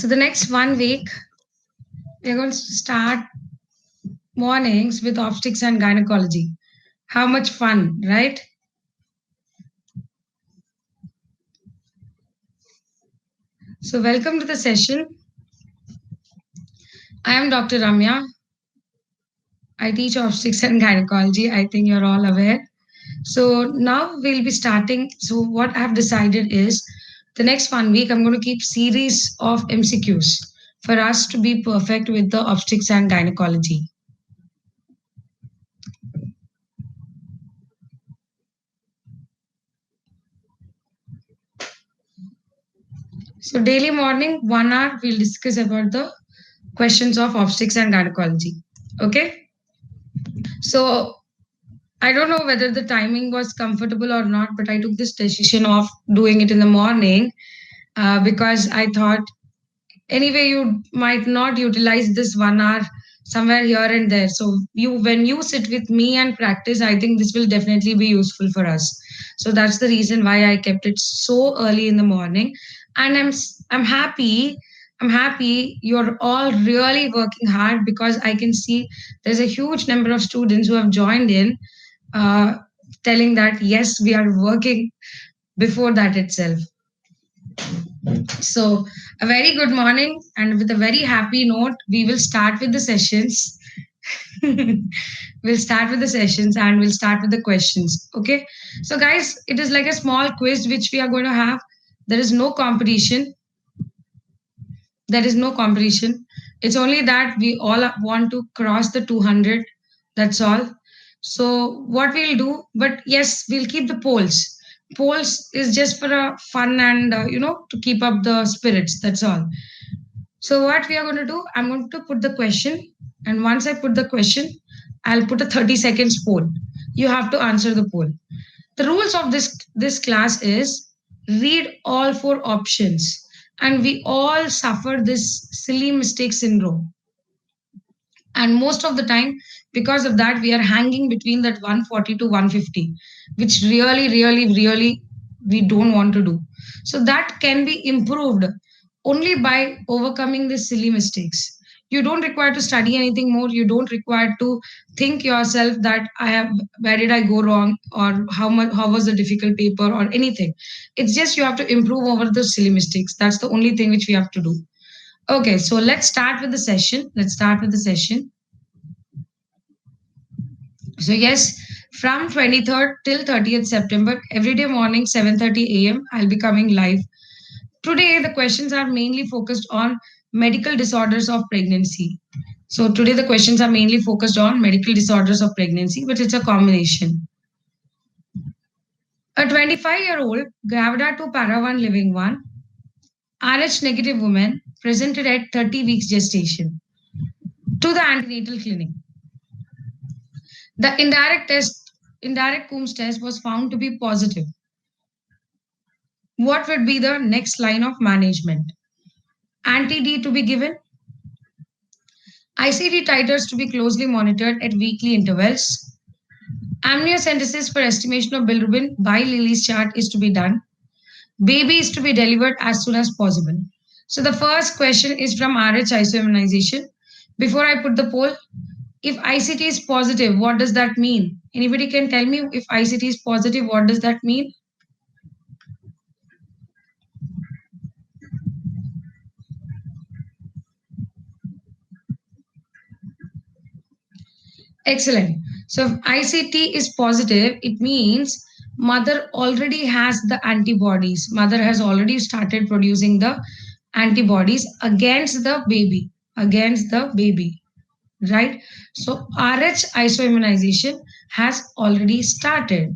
So the next 1 week, we're going to start mornings with obstetrics and gynecology. How much fun, right? So welcome to the session. I am Dr. Ramya. I teach obstetrics and gynecology. I think you're all aware. So now we'll be starting. So what I've decided is the next 1 week I'm going to keep series of MCQs for us to be perfect with the obstetrics and gynecology. So daily morning, 1 hour, we'll discuss about the questions of obstetrics and gynecology. Okay. So I don't know whether the timing was comfortable or not, but I took this decision of doing it in the morning because I thought anyway you might not utilize this 1 hour somewhere here and there. So when you sit with me and practice, I think this will definitely be useful for us. So that's the reason why I kept it so early in the morning, and I'm happy. I'm happy you're all really working hard because I can see there's a huge number of students who have joined in, uh, telling that yes, we are working before that itself. So, a very good morning, and with a very happy note, we will start with the sessions. We'll start with the sessions and we'll start with the questions. Okay. So, guys, it is like a small quiz which we are going to have. There is no competition. There is no competition. It's only that we all want to cross the 200. That's all. So, what we'll do, but yes, we'll keep the polls. Polls is just for a fun and to keep up the spirits. That's all. So what we are going to do, I'm going to put the question, and once I put the question, I'll put a 30 seconds poll. You have to answer the poll. The rules of this class is read all four options, and we all suffer this silly mistake syndrome. And most of the time, because of that, we are hanging between that 140 to 150, which really we don't want to do. So that can be improved only by overcoming these silly mistakes. You don't require to study anything more. You don't require to think yourself that I have, where did I go wrong, or how was the difficult paper, or anything. It's just you have to improve over the silly mistakes. That's the only thing which we have to do. Okay, so let's start with the session. Let's start with the session. So yes, from 23rd till 30th September, every day morning 7:30 a.m. I'll be coming live. Today the questions are mainly focused on medical disorders of pregnancy. So today the questions are mainly focused on medical disorders of pregnancy, but it's a combination. A 25-year-old Gravida 2 Para 1 Living 1 RH negative woman presented at 30 weeks gestation to the antenatal clinic. The indirect Coombs test was found to be positive. What would be the next line of management? Anti-D to be given, ICD titers to be closely monitored at weekly intervals, amniocentesis for estimation of bilirubin by Lilly's chart is to be done, baby is to be delivered as soon as possible. So the first question is from RH isoimmunization. Before I put the poll, if ICT is positive, what does that mean? Anybody can tell me if ICT is positive, what does that mean? Excellent. So if ICT is positive, it means mother already has the antibodies. Mother has already started producing the antibodies against the baby, right? So RH isoimmunization has already started.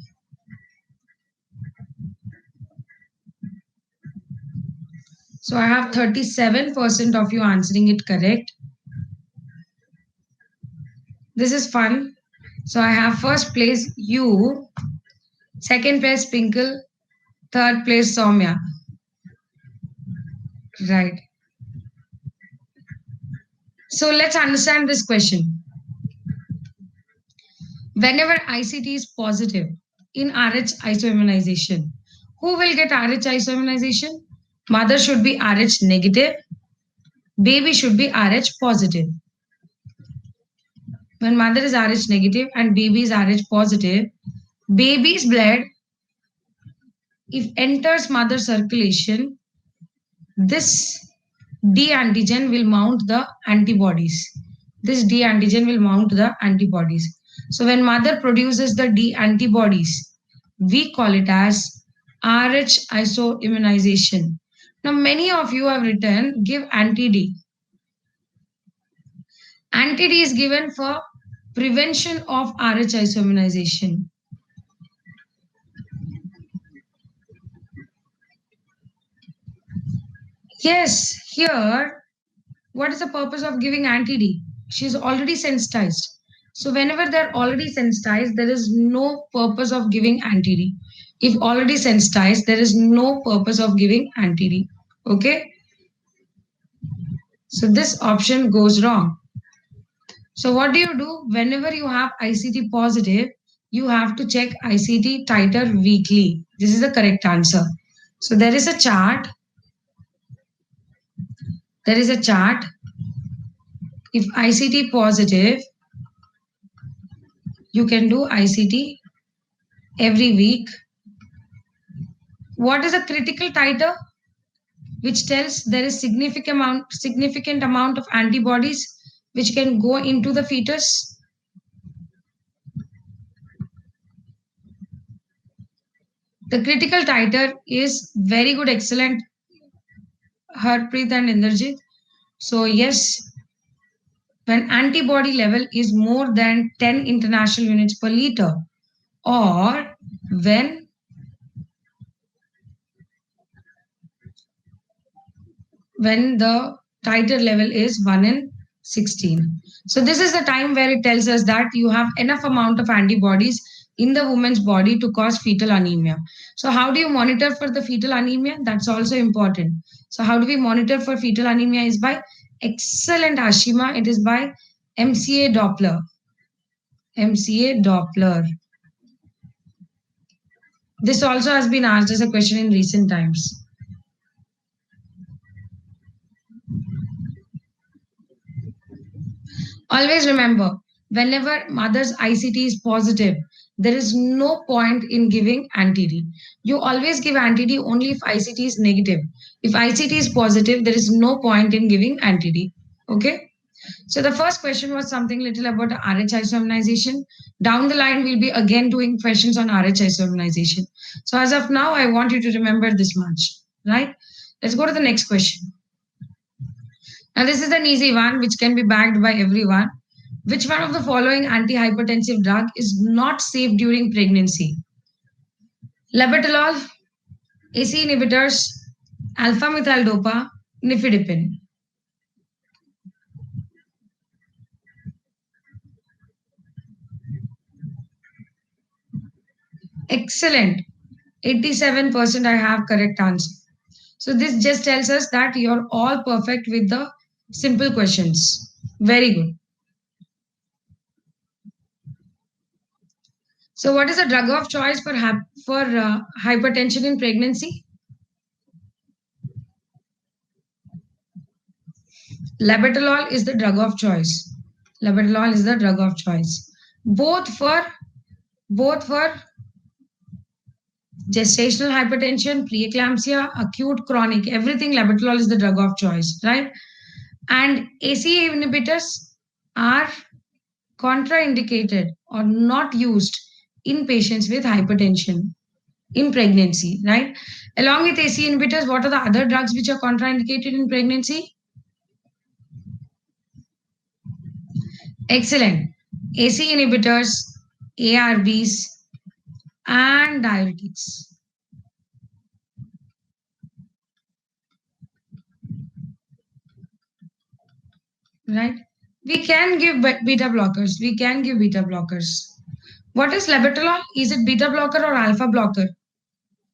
So I have 37% of you answering it correct. This is fun. So I have first place you, second place Pinkle, third place Soumya. Right. So let's understand this question. Whenever ICT is positive in RH isoimmunization, who will get RH isoimmunization? Mother should be RH negative. baby should be Rh positive. When mother is Rh negative and baby is Rh positive, baby's blood, if enters mother circulation, this D antigen will mount the antibodies. This D antigen will mount the antibodies. So when mother produces the D antibodies, we call it as Rh isoimmunization. Now many of you have written give anti-D. Anti-D is given for prevention of Rh isoimmunization. Yes, here, what is the purpose of giving anti-D? She's already sensitized. So whenever they're already sensitized, there is no purpose of giving anti-D. If already sensitized, there is no purpose of giving anti-D. Okay? So this option goes wrong. So what do you do? Whenever you have ICT positive, you have to check ICT titer weekly. This is the correct answer. So there is a chart. There is a chart. If ICT positive, you can do ICT every week. What is a critical titer? Which tells there is significant amount of antibodies which can go into the fetus. The critical titer is very good, excellent, Harpreet and Inderjit. So yes, when antibody level is more than 10 international units per liter, or when the titer level is 1 in 16. So this is the time where it tells us that you have enough amount of antibodies in the woman's body to cause fetal anemia. So how do you monitor for the fetal anemia? That's also important. So how do we monitor for fetal anemia is by excellent Ashima. It is by MCA Doppler. MCA Doppler. This also has been asked as a question in recent times. Always remember, whenever mother's ICT is positive, there is no point in giving anti-D. You always give anti-D only if ICT is negative. If ICT is positive, there is no point in giving anti-D. Okay? So the first question was something little about RH isoimmunization. Down the line, we'll be again doing questions on RH isoimmunization. So as of now, I want you to remember this much, right? Let's go to the next question. Now, this is an easy one which can be bagged by everyone. Which one of the following antihypertensive drug is not safe during pregnancy? Labetalol, AC inhibitors, alpha methyl nifedipine. Excellent. 87% I have correct answer. So this just tells us that you're all perfect with the simple questions. Very good. So what is the drug of choice for hypertension in pregnancy? Labetalol is the drug of choice. Labetalol is the drug of choice. Both for gestational hypertension, preeclampsia, acute, chronic, everything labetalol is the drug of choice, right? And ACE inhibitors are contraindicated or not used in patients with hypertension in pregnancy, right? Along with ACE inhibitors, what are the other drugs which are contraindicated in pregnancy? Excellent. ACE inhibitors, ARBs, and diuretics. Right? We can give beta blockers. We can give beta blockers. What is labetalol? Is it beta blocker or alpha blocker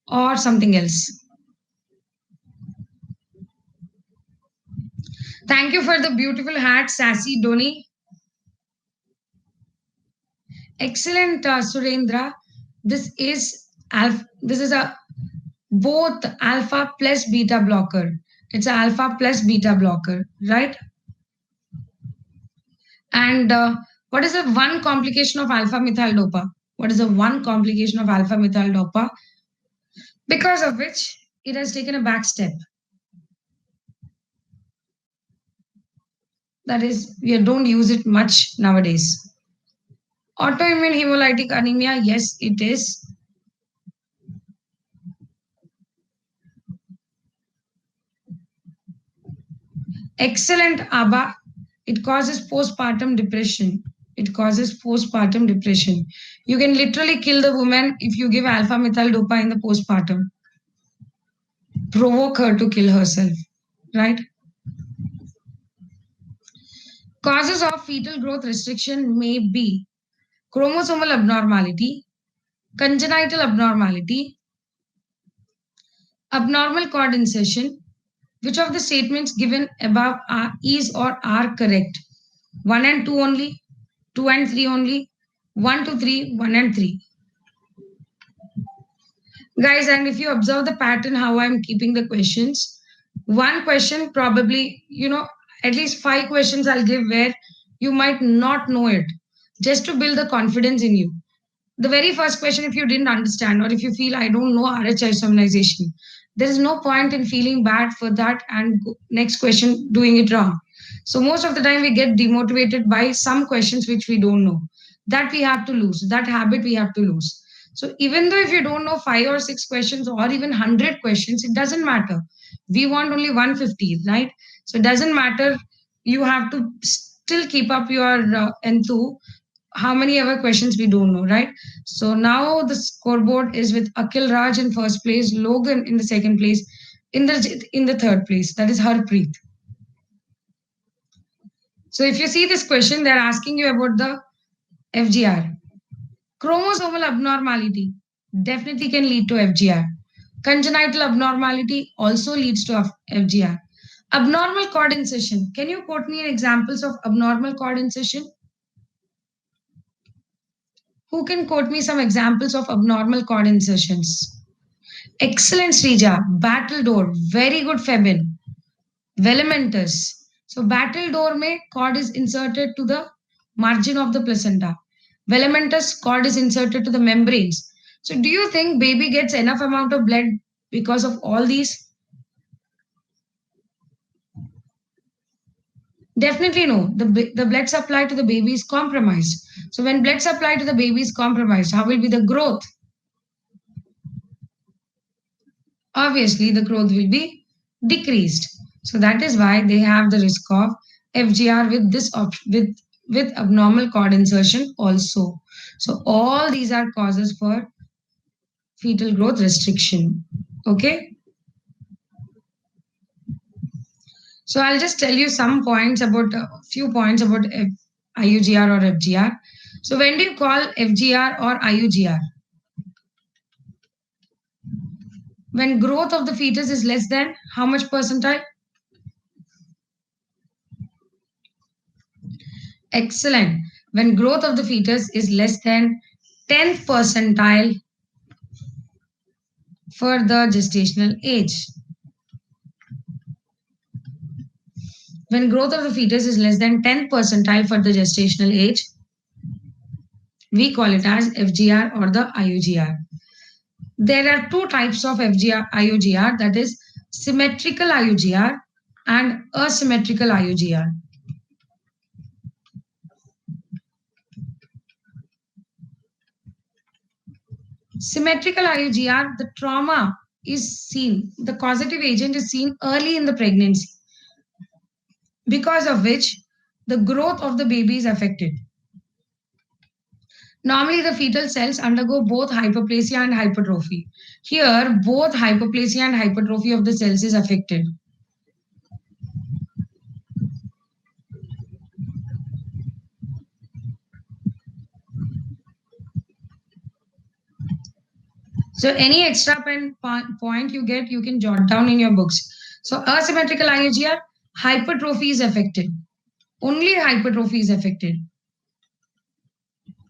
or something else? Thank you for the beautiful hat, Sassy Doni. Excellent, Surendra. This is a both alpha plus beta blocker. It's an alpha plus beta blocker, right? And what is the one complication of alpha methyl dopa? What is the one complication of alpha methyl dopa? Because of which it has taken a back step. That is, we don't use it much nowadays. Autoimmune hemolytic anemia, yes, it is. Excellent, Abba. It causes postpartum depression. It causes postpartum depression. You can literally kill the woman if you give alpha methyl dopa in the postpartum. Provoke her to kill herself, right? Causes of fetal growth restriction may be chromosomal abnormality, congenital abnormality, abnormal cord insertion. Which of the statements given above is or are correct? 1 and 2 only, 2 and 3 only, 1 to 3, 1 and 3. Guys, and if you observe the pattern, how I'm keeping the questions, one question probably, at least 5 questions I'll give where you might not know it, just to build the confidence in you. The very first question, if you didn't understand, or if you feel I don't know RH isomerization, there is no point in feeling bad for that and next question doing it wrong. So most of the time we get demotivated by some questions which we don't know. That we have to lose. That habit we have to lose. So even though if you don't know 5 or 6 questions or even 100 questions, it doesn't matter. We want only 150, right? So it doesn't matter. You have to still keep up your enthu. How many ever questions we don't know, right? So now the scoreboard is with Akil Raj in first place, Logan in the second place, in the third place. That is Harpreet. So if you see this question, they're asking you about the FGR. Chromosomal abnormality definitely can lead to FGR. Congenital abnormality also leads to FGR. Abnormal cord insertion. Can you quote me examples of abnormal cord insertion? Who can quote me some examples of abnormal cord insertions? Excellent, Srija. Battledore. Very good, Febin. Velamentous. So, battledore में cord is inserted to the margin of the placenta. Velamentous cord is inserted to the membranes. So, do you think baby gets enough amount of blood because of all these? Definitely no. The blood supply to the baby is compromised. So, when blood supply to the baby is compromised, how will be the growth? Obviously the growth will be decreased. So that is why they have the risk of FGR with this with abnormal cord insertion also. So all these are causes for fetal growth restriction. Okay. So I'll just tell you some points about a few points about IUGR or FGR. So when do you call FGR or IUGR? When growth of the fetus is less than how much percentile? Excellent. When growth of the fetus is less than 10th percentile for the gestational age. When growth of the fetus is less than 10th percentile for the gestational age, we call it as FGR or the IUGR. There are two types of FGR, IUGR, that is symmetrical IUGR and asymmetrical IUGR. Symmetrical IUGR, the trauma is seen, the causative agent is seen early in the pregnancy, because of which the growth of the baby is affected. Normally, the fetal cells undergo both hyperplasia and hypertrophy. Here, both hyperplasia and hypertrophy of the cells is affected. So any extra point you get, you can jot down in your books. So asymmetrical IUGR, hypertrophy is affected. Only hypertrophy is affected.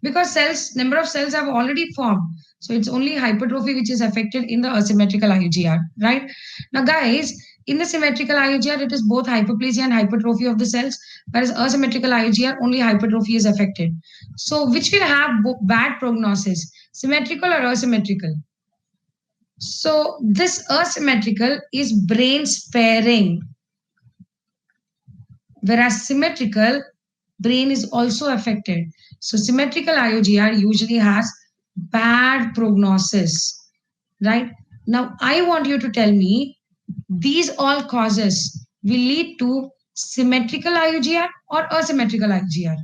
Because number of cells have already formed. So it's only hypertrophy which is affected in the asymmetrical IUGR, right? Now guys, In the symmetrical IUGR, it is both hyperplasia and hypertrophy of the cells, whereas asymmetrical IUGR, only hypertrophy is affected. So, which will have bad prognosis, symmetrical or asymmetrical? So, this asymmetrical is brain sparing, whereas symmetrical brain is also affected. So, symmetrical IUGR usually has bad prognosis, right? Now, I want you to tell me these all causes will lead to symmetrical IUGR or asymmetrical IUGR.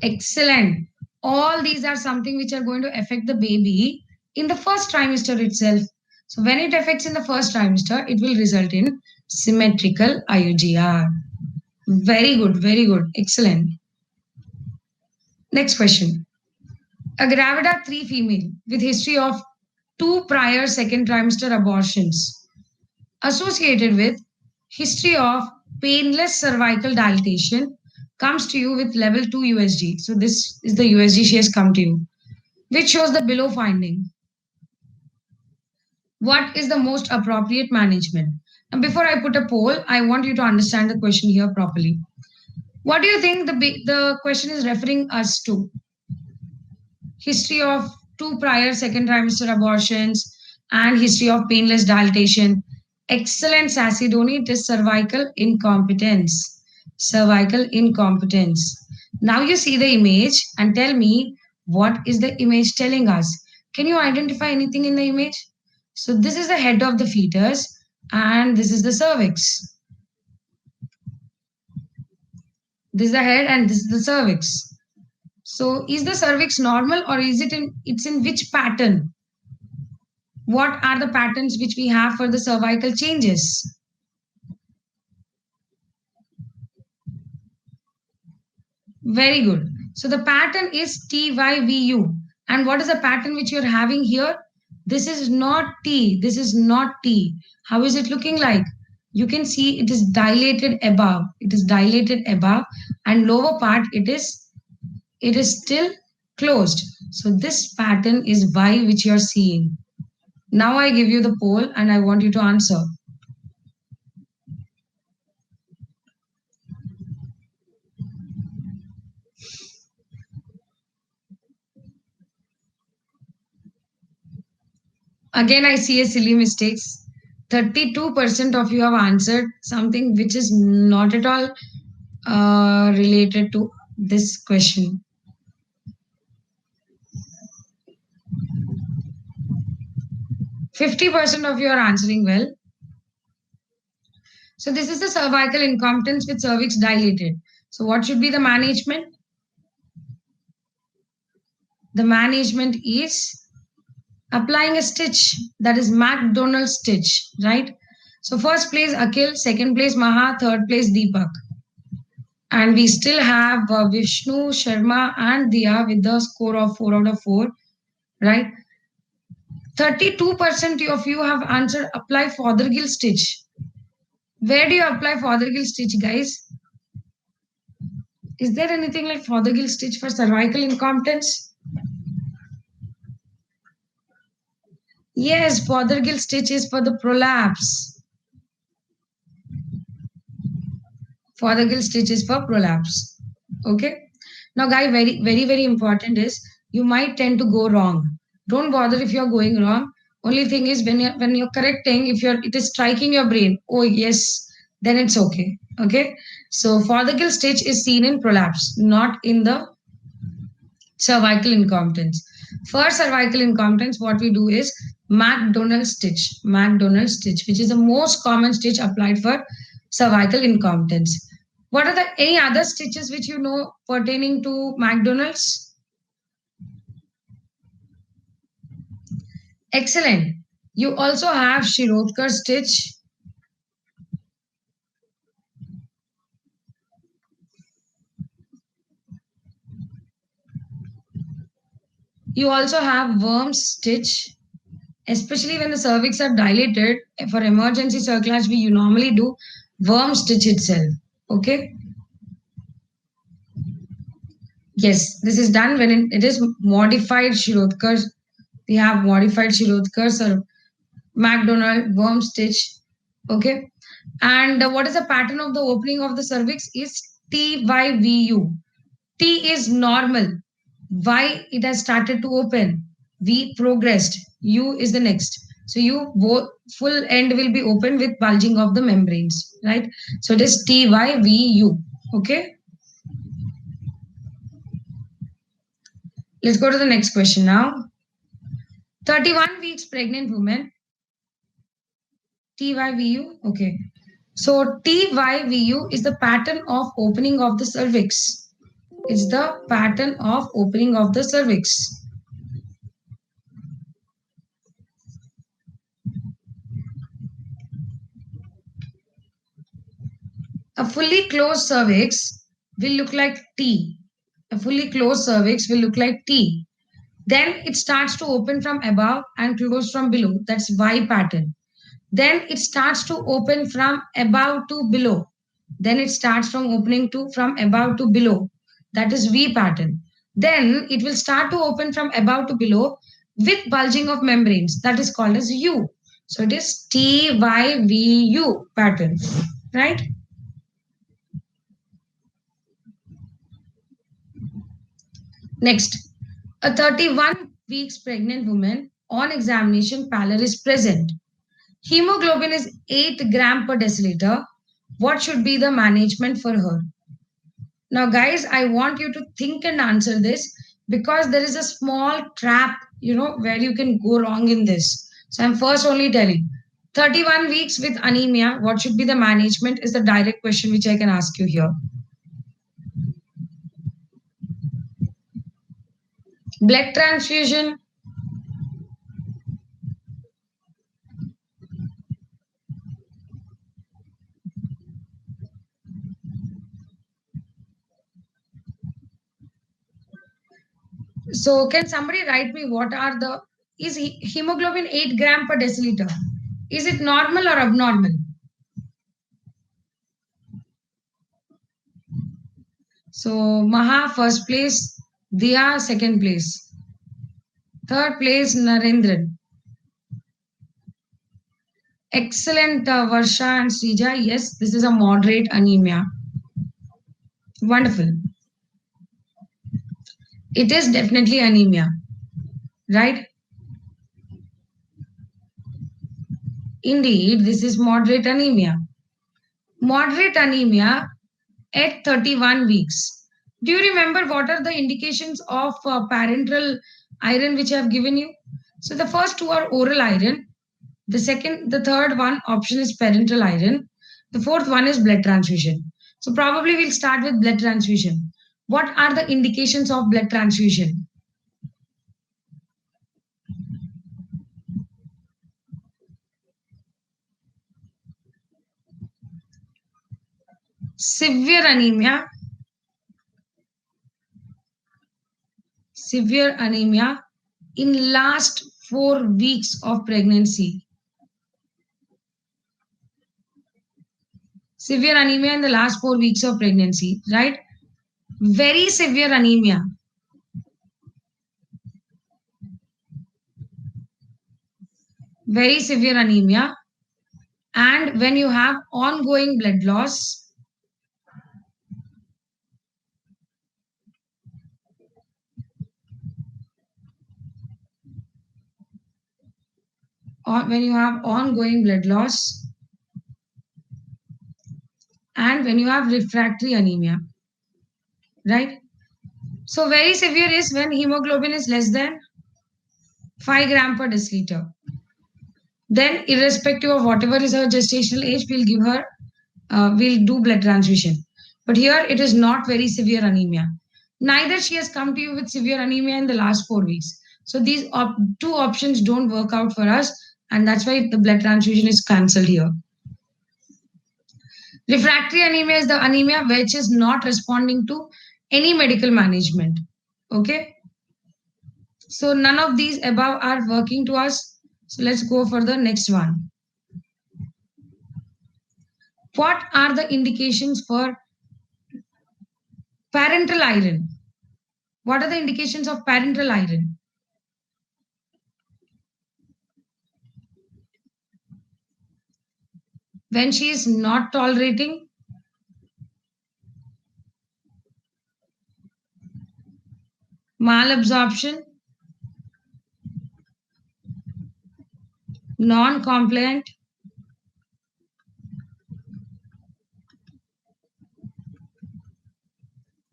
Excellent. All these are something which are going to affect the baby in the first trimester itself. So when it affects in the first trimester, it will result in symmetrical IUGR. Very good, very good. Excellent. Next question. A Gravida 3 female with history of 2 prior second trimester abortions associated with history of painless cervical dilatation comes to you with level 2 USG. So this is the USG she has come to you, which shows the below finding. What is the most appropriate management? And before I put a poll, I want you to understand the question here properly. What do you think the question is referring us to? History of 2 prior second trimester abortions and history of painless dilatation. Excellent, Sasidoni. It is cervical incompetence. Cervical incompetence. Now you see the image and tell me what is the image telling us. Can you identify anything in the image? So this is the head of the fetus and this is the cervix. This is the head and this is the cervix. So is the cervix normal or is it's in which pattern? What are the patterns which we have for the cervical changes? Very good. So the pattern is TYVU. And what is the pattern which you're having here? This is not T. This is not T. How is it looking like? You can see it is dilated above. It is dilated above and lower part it is still closed. So this pattern is Y which you're seeing. Now I give you the poll and I want you to answer. Again, I see a silly mistakes. 32% of you have answered something which is not at all related to this question. 50% of you are answering well. So this is the cervical incompetence with cervix dilated. So what should be the management? The management is applying a stitch, that is McDonald stitch, right? So first place Akhil, second place Maha, third place Deepak. And we still have Vishnu, Sharma and Diya with the score of 4 out of 4, right? 32% of you have answered apply Fothergill stitch. Where do you apply Fothergill stitch, guys? Is there anything like Fothergill stitch for cervical incompetence? Yes, Fothergill stitch is for the prolapse. Fothergill stitch is for prolapse. Okay. Now, guy, very important is you might tend to go wrong. Don't bother if you're going wrong. Only thing is when you're correcting, if it is striking your brain, oh yes, then it's okay. Okay. So Fothergill stitch is seen in prolapse, not in the cervical incompetence. For cervical incompetence, what we do is McDonald stitch, which is the most common stitch applied for cervical incompetence. What are the any other stitches which you know pertaining to McDonald's? Excellent. You also have Shirodkar stitch. You also have worm stitch, especially when the cervix are dilated. For emergency cerclage, we normally do worm stitch itself. Okay. Yes, this is done when it is modified Shirodkar. We have modified Shirodkar or McDonald worm stitch. Okay. And what is the pattern of the opening of the cervix is TYVU. T is normal. Y it has started to open. V progressed. U is the next. So U both full end will be open with bulging of the membranes, right? So it is TYVU. Okay. Let's go to the next question now. 31 weeks pregnant woman. TYVU. Okay. So TYVU is the pattern of opening of the cervix. It's the pattern of opening of the cervix. A fully closed cervix will look like T. A fully closed cervix will look like T. Then it starts to open from above and close from below. That's Y pattern. Then it starts to open from above to below. Then it starts from opening to from above to below. That is V pattern. Then it will start to open from above to below with bulging of membranes. That is called as U. So it is TYVU pattern, right? Next, a 31 weeks pregnant woman on examination pallor is present. Hemoglobin is 8 gram per deciliter. What should be the management for her? Now, guys, I want you to think and answer this because there is a small trap, where you can go wrong in this. So, I'm first only telling 31 weeks with anemia, what should be the management is the direct question which I can ask you here. Blood transfusion. So, can somebody write me what are the is hemoglobin 8 gram per deciliter? Is it normal or abnormal? So Maha first place, Dia second place, third place Narendran. Excellent, Varsha and Srija. Yes, this is a moderate anemia. Wonderful. It is definitely anemia, right? Indeed, this is moderate anemia. Moderate anemia at 31 weeks. Do you remember what are the indications of parenteral iron which I have given you? So the first two are oral iron. The third one option is parenteral iron. The fourth one is blood transfusion. So probably we'll start with blood transfusion. What are the indications of blood transfusion? Severe anemia, severe anemia in last 4 weeks of pregnancy. Severe anemia in the last 4 weeks of pregnancy, right? Very severe anemia. Very severe anemia. And when you have ongoing blood loss, or when you have ongoing blood loss, and when you have refractory anemia, right? So very severe is when hemoglobin is less than 5 gram per deciliter. Then, irrespective of whatever is her gestational age, we'll do blood transfusion. But here it is not very severe anemia. Neither she has come to you with severe anemia in the last 4 weeks. So these two options don't work out for us, and that's why the blood transfusion is cancelled here. Refractory anemia is the anemia which is not responding to any medical management. Okay. So none of these above are working to us. So let's go for the next one. What are the indications for parental iron? What are the indications of parenteral iron? When she is not tolerating, malabsorption, non-compliant,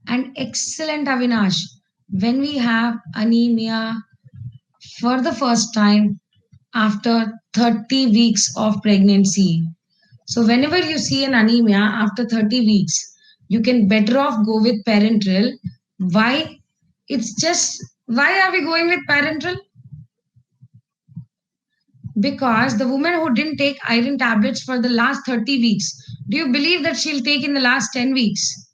and excellent, Avinash. When we have anemia for the first time after 30 weeks of pregnancy. So, whenever you see an anemia after 30 weeks, you can better off go with parenteral. Why? It's just, why are we going with parenteral? Because the woman who didn't take iron tablets for the last 30 weeks, do you believe that she'll take in the last 10 weeks?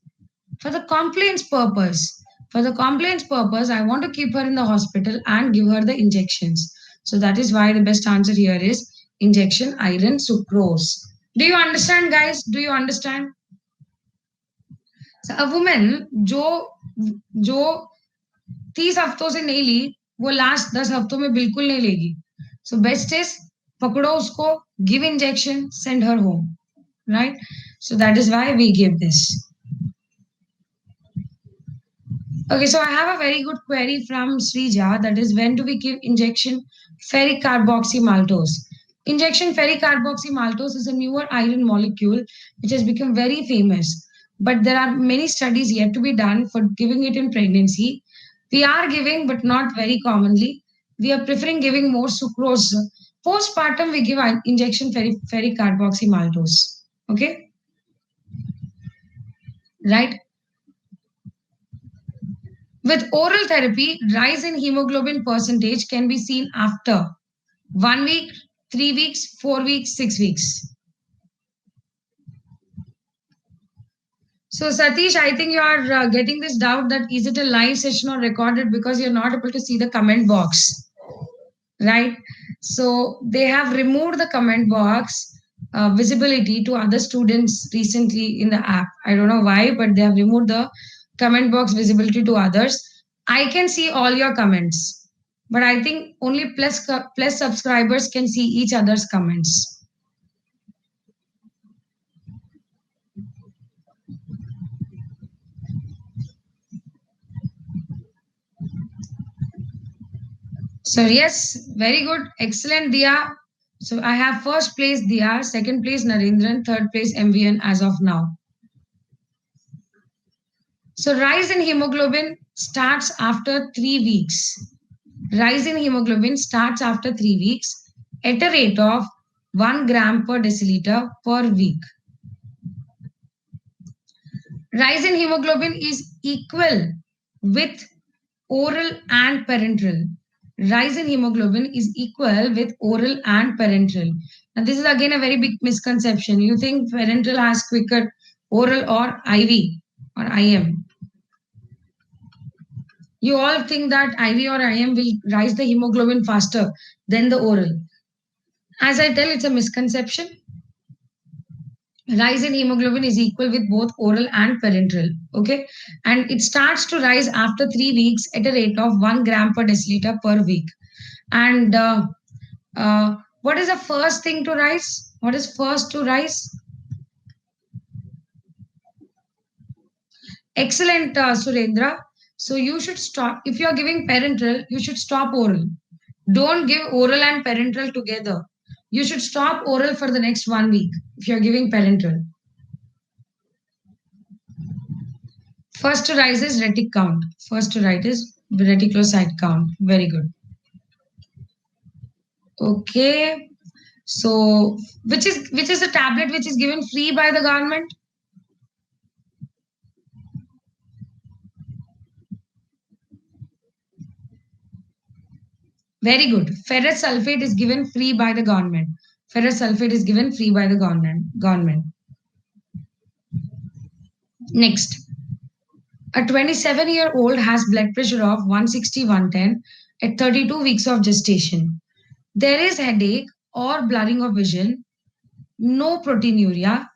For the compliance purpose. For the compliance purpose, I want to keep her in the hospital and give her the injections. So that is why the best answer here is injection iron sucrose. Do you understand, guys? Do you understand? So a woman जो जो 30 हफ्तों से नहीं ली वो last 10 हफ्तों में बिल्कुल नहीं लेगी. So best is पकड़ो उसको, give injection, send her home, right? So that is why we give this. Okay, so I have a very good query from Srija, that is, when do we give injection ferric carboxymaltose? Injection ferric carboxymaltose is a newer iron molecule which has become very famous. But there are many studies yet to be done for giving it in pregnancy. We are giving, but not very commonly. We are preferring giving more sucrose. Postpartum, we give injection ferric carboxymaltose. Okay, right? With oral therapy, rise in hemoglobin percentage can be seen after 1 week, 3 weeks, 4 weeks, 6 weeks. So, Satish, I think you are getting this doubt that is it a live session or recorded because you're not able to see the comment box, right? So, they have removed the comment box visibility to other students recently in the app. I don't know why, but they have removed the comment box visibility to others. I can see all your comments, but I think only plus subscribers can see each other's comments. So yes, very good, excellent, Dia. So I have first place Dia, second place Narendran, third place MVN as of now. So rise in hemoglobin starts after 3 weeks. Rise in hemoglobin starts after 3 weeks at a rate of 1 gram per deciliter per week. Rise in hemoglobin is equal with oral and parenteral. Rise in hemoglobin is equal with oral and parenteral. And this is again a very big misconception. You think parenteral has quicker oral or IV or IM. You all think that IV or IM will rise the hemoglobin faster than the oral. As I tell, it's a misconception. Rise in hemoglobin is equal with both oral and parenteral. Okay. And it starts to rise after 3 weeks at a rate of 1 gram per deciliter per week. And what is the first thing to rise? What is first to rise? Excellent, Surendra. So you should stop. If you are giving parenteral, you should stop oral. Don't give oral and parenteral together. You should stop oral for the next 1 week if you are giving parenteral. First to rise is retic count. First to rise is reticulocyte count. Very good. Okay. So which is the tablet which is given free by the government? Very good. Ferrous sulfate is given free by the government. Ferrous sulfate is given free by the government. Next, a 27-year-old has blood pressure of 160/110 at 32 weeks of gestation. There is headache or blurring of vision, no proteinuria.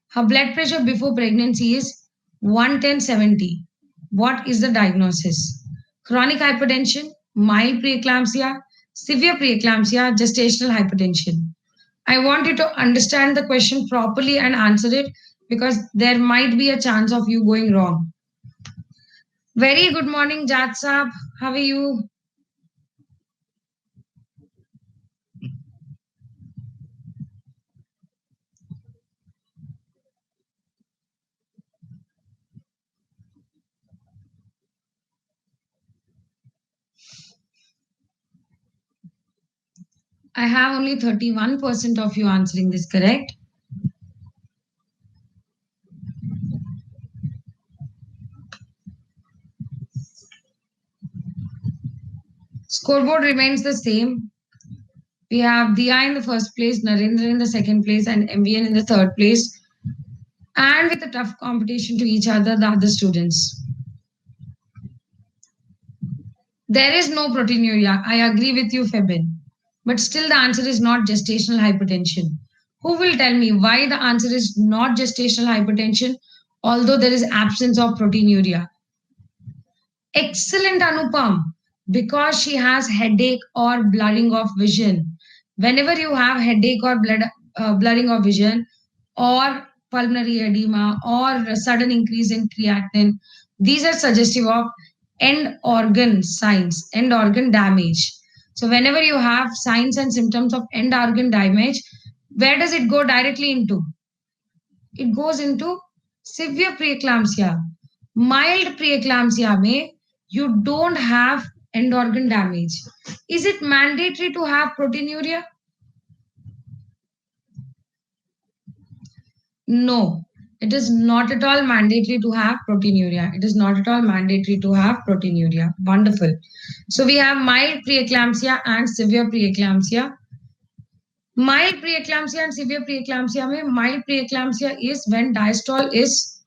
Her blood pressure before pregnancy is 110/70. What is the diagnosis? chronic hypertension, mild preeclampsia, severe preeclampsia, gestational hypertension. I want you to understand the question properly and answer it because there might be a chance of you going wrong. Very good morning, Jat Saab. How are you? I have only 31% of you answering this, correct? Scoreboard remains the same. We have Dia in the first place, Narendra in the second place, and MVN in the third place. And with a tough competition to each other, the other students. There is no proteinuria. I agree with you, Febin. But still, the answer is not gestational hypertension. Who will tell me why the answer is not gestational hypertension, although there is absence of proteinuria? Excellent, Anupam, because she has headache or blurring of vision. Whenever you have headache or blurring of vision, or pulmonary edema, or a sudden increase in creatinine, these are suggestive of end organ signs, end organ damage. So, whenever you have signs and symptoms of end organ damage, where does it go directly into? It goes into severe preeclampsia. Mild preeclampsia may you don't have end organ damage. Is it mandatory to have proteinuria? No, it is not at all mandatory to have proteinuria. It is not at all mandatory to have proteinuria. Wonderful. So we have mild preeclampsia and severe preeclampsia. Mild preeclampsia and severe preeclampsia में mild preeclampsia is when diastole is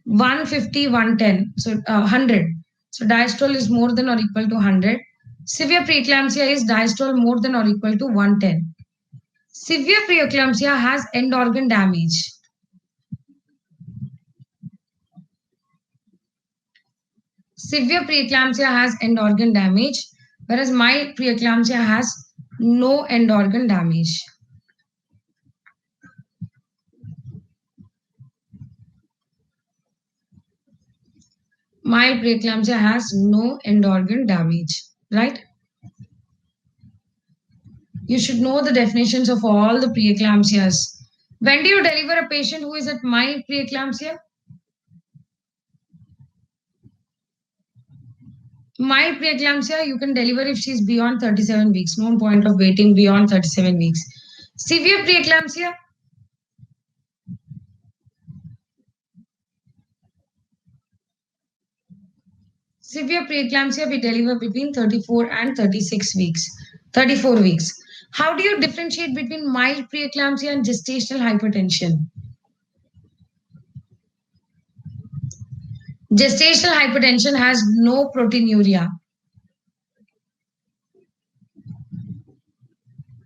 150, 110, so 100. So diastole is more than or equal to 100. Severe preeclampsia is diastole more than or equal to 110. Severe preeclampsia has end organ damage. Severe preeclampsia has end organ damage, whereas mild preeclampsia has no end organ damage. Mild preeclampsia has no end organ damage, right? You should know the definitions of all the preeclampsias. When do you deliver a patient who is at mild preeclampsia? Mild preeclampsia, you can deliver if she's beyond 37 weeks. No point of waiting beyond 37 weeks. Severe preeclampsia, severe preeclampsia we deliver between 34 and 36 weeks. 34 weeks. How do you differentiate between mild preeclampsia and gestational hypertension? Gestational hypertension has no proteinuria.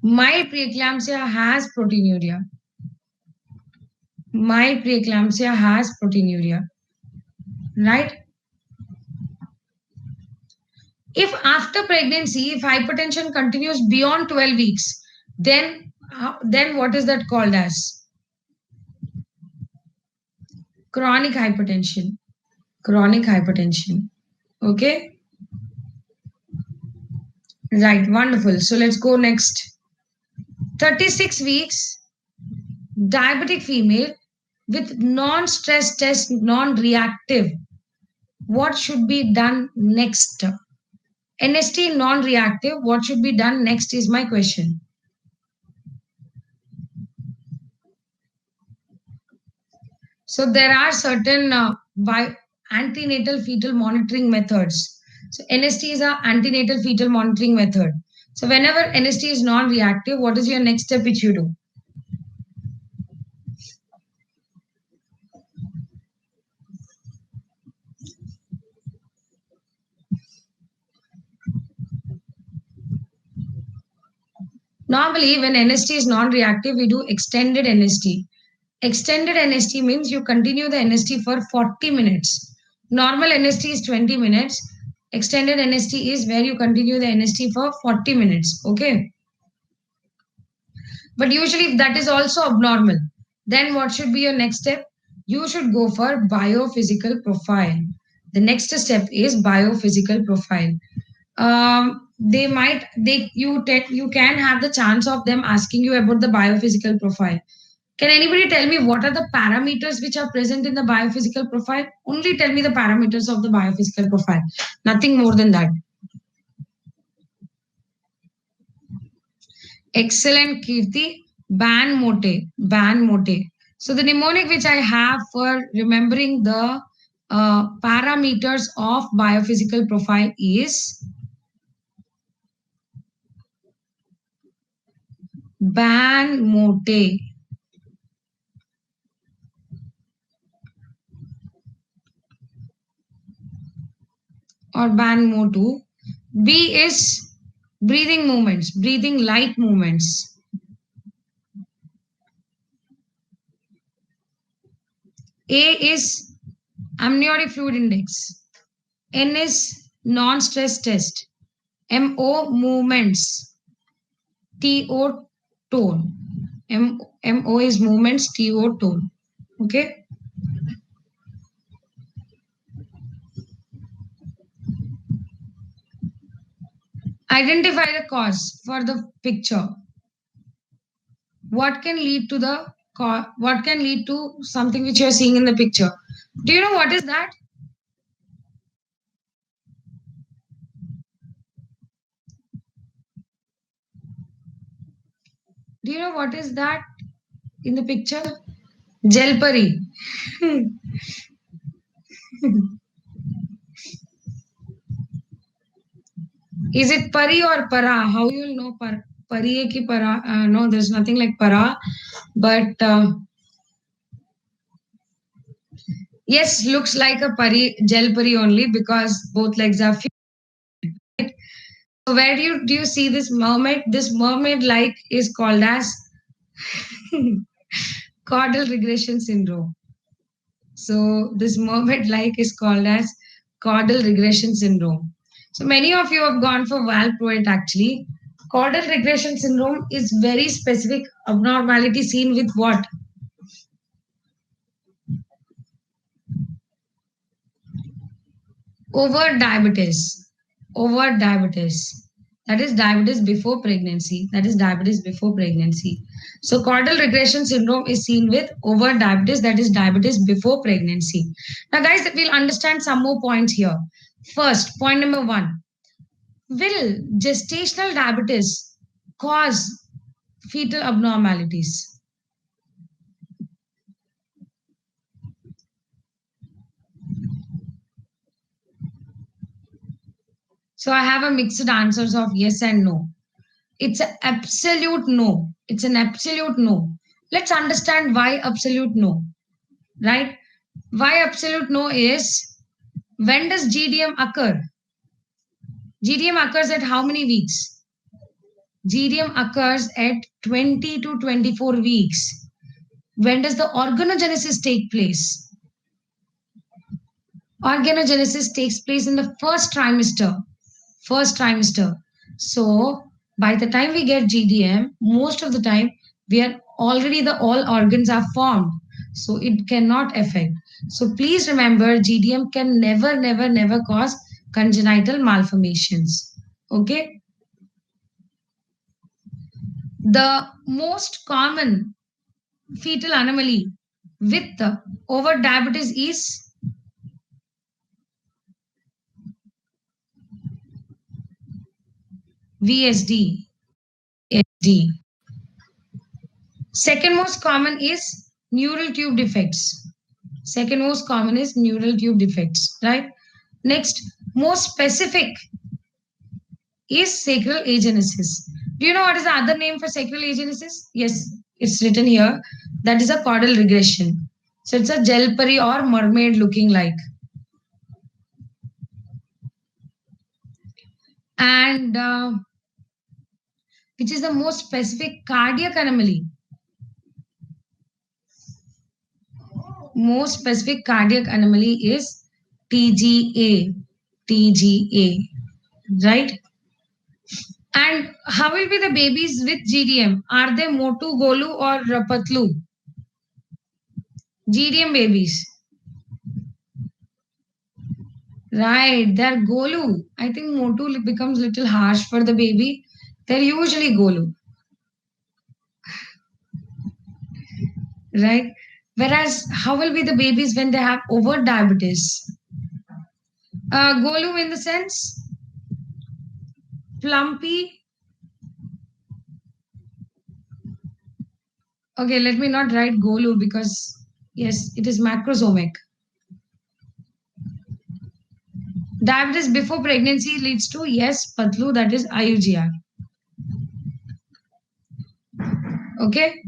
Mild preeclampsia has proteinuria. Mild preeclampsia has proteinuria. Right? If after pregnancy, if hypertension continues beyond 12 weeks, then what is that called as? Chronic hypertension. Chronic hypertension. Okay? Right, wonderful. So let's go next. 36 weeks, diabetic female with non-stress test, non-reactive. What should be done next? NST non-reactive, what should be done next is my question. So there are certain antenatal fetal monitoring methods. So NST is a antenatal fetal monitoring method. So whenever NST is non-reactive, what is your next step which you do? Normally, when NST is non-reactive, we do extended NST. Extended NST means you continue the NST for 40 minutes. Normal NST is 20 minutes. Extended NST is where you continue the NST for 40 minutes. Okay. But usually, if that is also abnormal, then what should be your next step? You should go for biophysical profile. The next step is biophysical profile. They might they you can have the chance of them asking you about the biophysical profile. Can anybody tell me what are the parameters which are present in the biophysical profile? Only tell me the parameters of the biophysical profile. Nothing more than that. Excellent, Kirti. Ban mote. Ban mote. So the mnemonic which I have for remembering the parameters of biophysical profile is ban mote or ban motu. B is breathing movements, breathing light movements. A is amniotic fluid index. N is non-stress test. MO movements. TO tone. MO is movements. TO tone. Okay. Identify the cause for the picture. What can lead to what can lead to something which you are seeing in the picture? Do you know what is that? Do you know what is that in the picture? Jelpari. Is it pari or para? How you'll know pari hai ki para? No, there's nothing like para. But yes, looks like a pari, gel pari only because both legs are fit. So where do you see this mermaid? This mermaid like is called as caudal regression syndrome. So this mermaid like is called as caudal regression syndrome. So many of you have gone for valproate actually. Caudal regression syndrome is very specific abnormality seen with what? Over diabetes. Over diabetes. That is diabetes before pregnancy. That is diabetes before pregnancy. So caudal regression syndrome is seen with over diabetes. That is diabetes before pregnancy. Now, guys, we'll understand some more points here. First, point number one. Will gestational diabetes cause fetal abnormalities? So I have a mixed answers of yes and no. It's an absolute no. It's an absolute no. Let's understand why absolute no, right? Why absolute no is when does GDM occur? GDM occurs at how many weeks? GDM occurs at 20 to 24 weeks. When does the organogenesis take place? Organogenesis takes place in the first trimester. First trimester. So by the time we get GDM, most of the time we are already the all organs are formed. So it cannot affect. So please remember GDM can never, never, never cause congenital malformations. Okay. The most common fetal anomaly with over diabetes is VSD. SD. Second most common is neural tube defects. Second most common is neural tube defects, right? Next, most specific is sacral agenesis. Do you know what is the other name for sacral agenesis? Yes, it's written here. That is a caudal regression. So it's a jelpari or mermaid looking like. And which is the most specific cardiac anomaly? Most specific cardiac anomaly is TGA. TGA, right? And how will be the babies with GDM? Are they Motu, Golu, or Patlu? GDM babies. Right, they're Golu. I think Motu becomes little harsh for the baby. They're usually Golu, right? Whereas, how will be the babies when they have over diabetes? Golu in the sense, plumpy. Okay, let me not write Golu because, yes, it is macrosomic. Diabetes before pregnancy leads to, yes, Patlu, that is IUGR. Okay,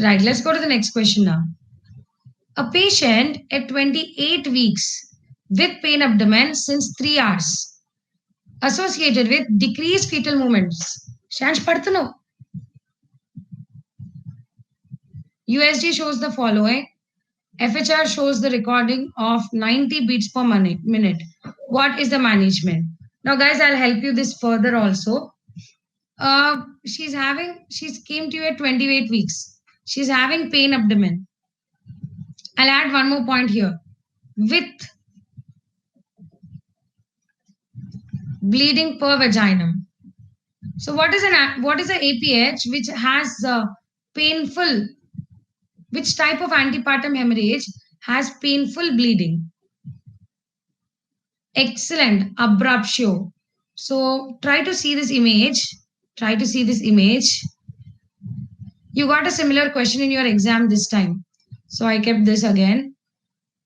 right, let's go to the next question now. A patient at 28 weeks with pain abdomen since 3 hours associated with decreased fetal movements. Shansh padtuno. USG shows the following. FHR shows the recording of 90 beats per minute. What is the management? Now, guys, I'll help you this further also. She's came to you at 28 weeks. She's having pain abdomen. I'll add one more point here. With bleeding per vaginum. So what is an APH which has painful? Which type of antepartum hemorrhage has painful bleeding? Excellent, abruptio. So try to see this image. Try to see this image. You got a similar question in your exam this time. So I kept this again.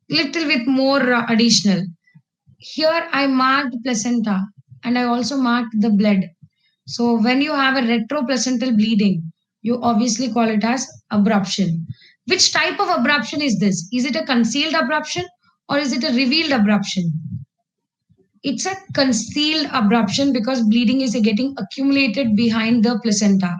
Little bit more additional. Here I marked placenta and I also marked the blood. So when you have a retroplacental bleeding, you obviously call it as abruption. Which type of abruption is this? Is it a concealed abruption or is it a revealed abruption? It's a concealed abruption because bleeding is getting accumulated behind the placenta.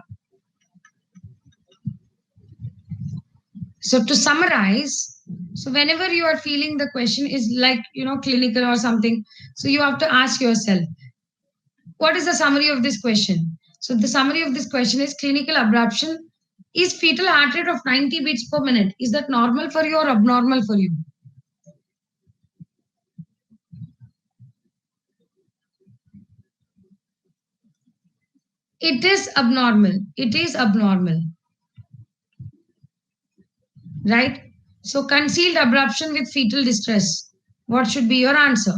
So to summarize, so whenever you are feeling the question is like, clinical or something, so you have to ask yourself, what is the summary of this question? So the summary of this question is clinical abruption is fetal heart rate of 90 beats per minute. Is that normal for you or abnormal for you? It is abnormal. It is abnormal. Right? So concealed abruption with fetal distress. What should be your answer?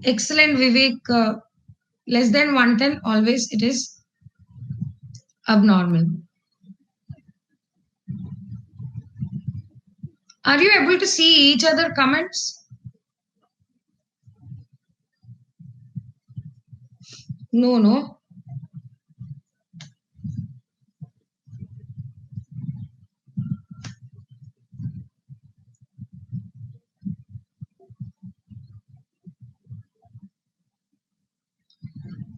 Excellent, Vivek. Less than 110, always it is abnormal. Are you able to see each other comments? No, no.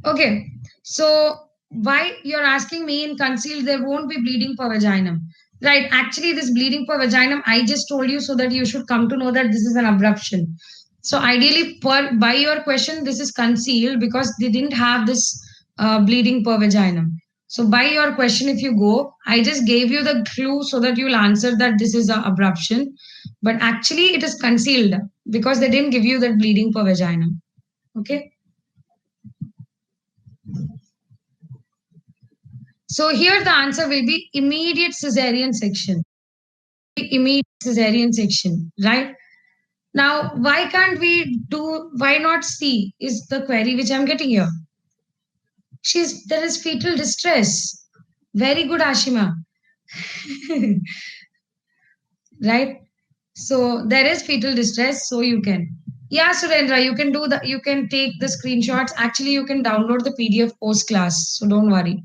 Okay. So why you're asking me in concealed there won't be bleeding per vaginum? Right. Actually, this bleeding per vaginum, I just told you so that you should come to know that this is an abruption. So ideally, by your question, this is concealed because they didn't have this bleeding per vaginum. So by your question, if you go, I just gave you the clue so that you'll answer that this is a abruption. But actually, it is concealed because they didn't give you that bleeding per vaginum. Okay. So here the answer will be immediate cesarean section. Immediate cesarean section, right? Now, why can't we do, why not C is the query which I'm getting here. There is fetal distress. Very good, Ashima. Right? So there is fetal distress, so you can. Yeah, Surendra, you can do that. You can take the screenshots. Actually, you can download the PDF post class, so don't worry.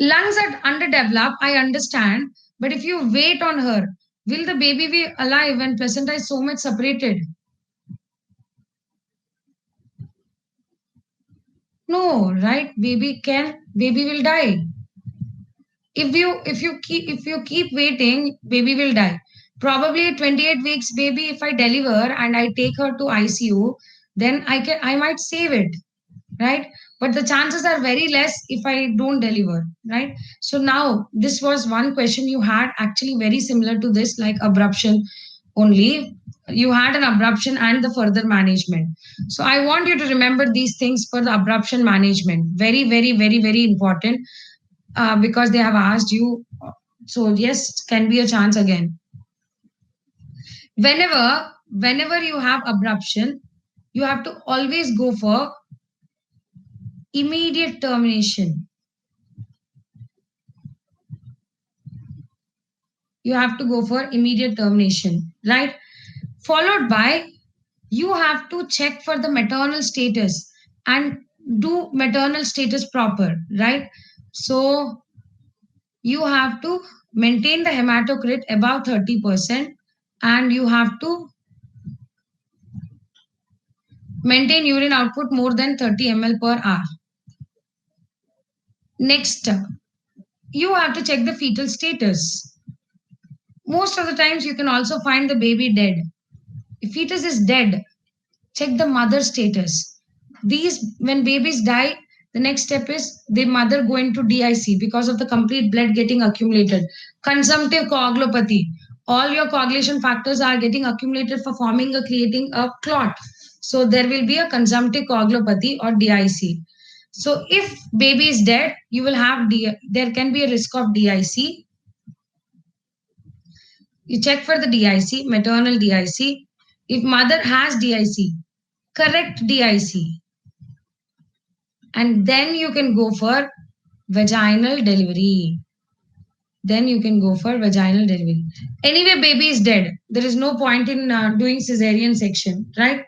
Lungs are underdeveloped, I understand, but if you wait on her, will the baby be alive when placenta is so much separated? No, right? Baby will die. If you keep waiting, baby will die. Probably at 28 weeks baby, if I deliver and I take her to ICU, then I might save it, right? But the chances are very less if I don't deliver, right? So now this was one question you had, actually very similar to this, like abruption only. You had an abruption and the further management. So I want you to remember these things for the abruption management. Very, very, very, very important, because they have asked you. So yes, can be a chance again. Whenever you have abruption, you have to always go for immediate termination. You have to go for immediate termination, right? Followed by, you have to check for the maternal status and do maternal status proper, right? So you have to maintain the hematocrit above 30%, and you have to maintain urine output more than 30 ml per hour. Next, you have to check the fetal status. Most of the times, you can also find the baby dead. If fetus is dead, check the mother status. These, when babies die, the next step is the mother going to DIC because of the complete blood getting accumulated. Consumptive coagulopathy. All your coagulation factors are getting accumulated for forming or creating a clot. So there will be a consumptive coagulopathy or DIC. So if baby is dead, you will have there can be a risk of DIC. You check for the DIC, maternal DIC. If mother has DIC, correct DIC. And then you can go for vaginal delivery. Then you can go for vaginal delivery. Anyway, baby is dead. There is no point in doing cesarean section, right?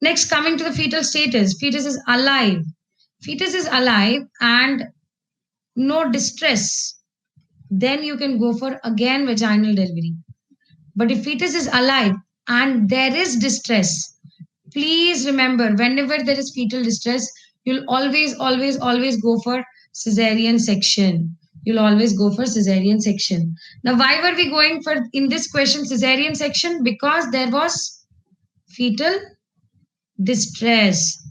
Next, coming to the fetal status. Fetus is alive. Fetus is alive and no distress. Then you can go for again vaginal delivery. But if fetus is alive and there is distress, please remember, whenever there is fetal distress, you'll always, always, always go for cesarean section. You'll always go for cesarean section. Now, why were we going for in this question cesarean section? Because there was fetal distress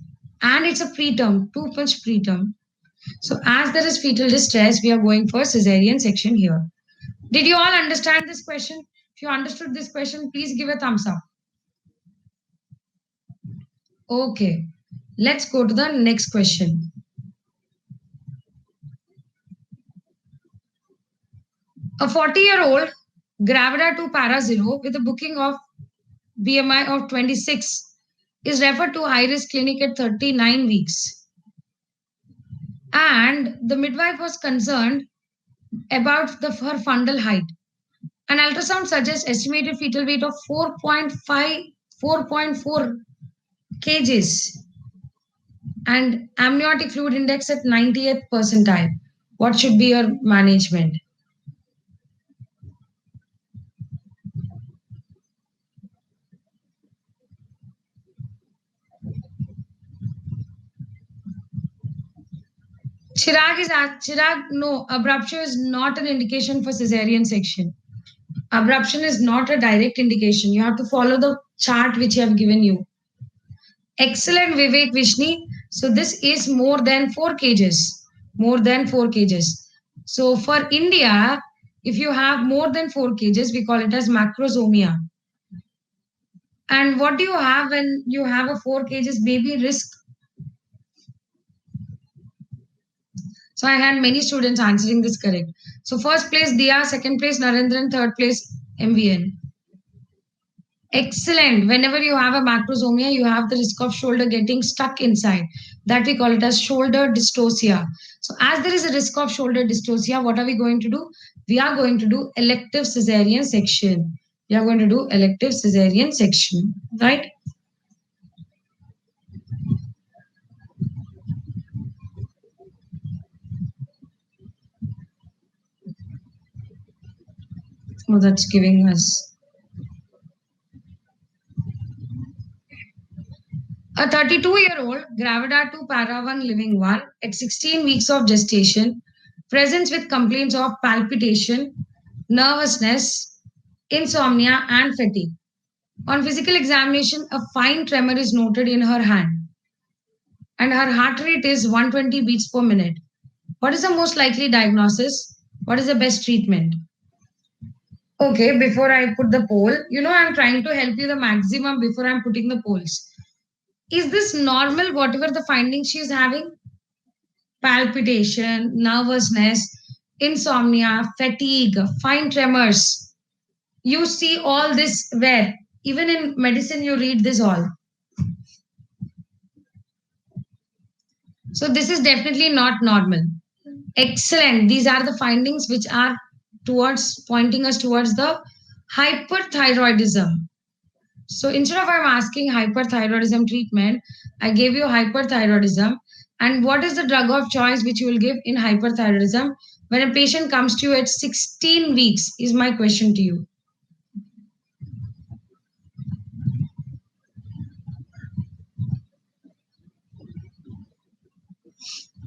and it's a preterm, too much preterm. So, as there is fetal distress, we are going for cesarean section here. Did you all understand this question? If you understood this question, please give a thumbs up. Okay, let's go to the next question. A 40-year-old Gravida 2 Para 0 with a booking of BMI of 26 is referred to high risk clinic at 39 weeks. And the midwife was concerned about her fundal height. An ultrasound suggests estimated fetal weight of 4.5, 4.4 kgs and amniotic fluid index at 90th percentile. What should be your management? Chirag, no, abruption is not an indication for cesarean section. Abruption is not a direct indication. You have to follow the chart which I have given you. Excellent, Vivek Vishni. So this is more than 4 kgs. More than 4 kgs. So for India, if you have more than 4 kgs, we call it as macrosomia. And what do you have when you have a 4 kgs baby? Risk. So I had many students answering this correct. So first place Dia, second place Narendran, third place MVN. Excellent. Whenever you have a macrosomia, you have the risk of shoulder getting stuck inside. That we call it as shoulder dystocia. So as there is a risk of shoulder dystocia, what are we going to do? We are going to do elective cesarean section. We are going to do elective cesarean section, right? Oh, that's giving us a 32-year-old Gravida 2 Para 1 Living 1 at 16 weeks of gestation presents with complaints of palpitation, nervousness, insomnia, and fatigue. On physical examination, a fine tremor is noted in her hand, and her heart rate is 120 beats per minute. What is the most likely diagnosis? What is the best treatment? Okay, before I put the poll, I'm trying to help you the maximum before I'm putting the polls. Is this normal, whatever the findings she is having? Palpitation, nervousness, insomnia, fatigue, fine tremors. You see all this where? Even in medicine, you read this all. So this is definitely not normal. Excellent. These are the findings which are towards pointing us towards the hyperthyroidism. So instead of I'm asking hyperthyroidism treatment, I gave you hyperthyroidism. And what is the drug of choice which you will give in hyperthyroidism when a patient comes to you at 16 weeks? Is my question to you.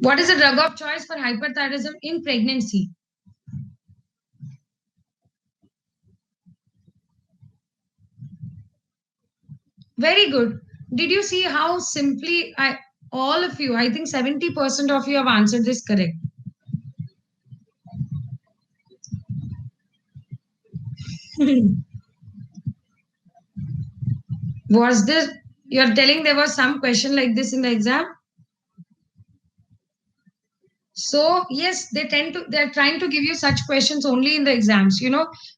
What is the drug of choice for hyperthyroidism in pregnancy? Very good. Did you see how simply all of you, I think 70% of you have answered this correct. Was this, you're telling there was some question like this in the exam? So yes, they're trying to give you such questions only in the exams,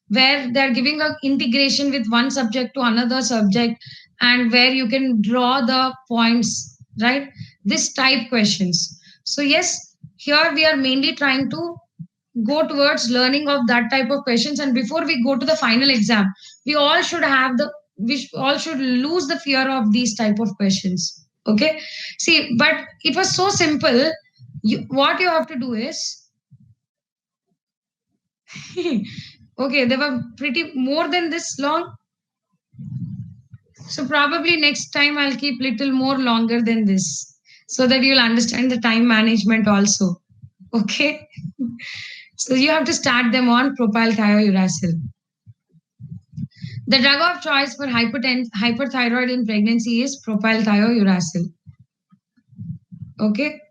where they're giving a integration with one subject to another subject and where you can draw the points, right? This type questions. So yes, here we are mainly trying to go towards learning of that type of questions. And before we go to the final exam, we all should lose the fear of these type of questions. Okay. See, but it was so simple. What you have to do is, okay, they were pretty more than this long. So probably next time I'll keep little more longer than this so that you'll understand the time management also. Okay. So you have to start them on propylthiouracil. The drug of choice for hyperthyroid in pregnancy is propylthiouracil. Okay.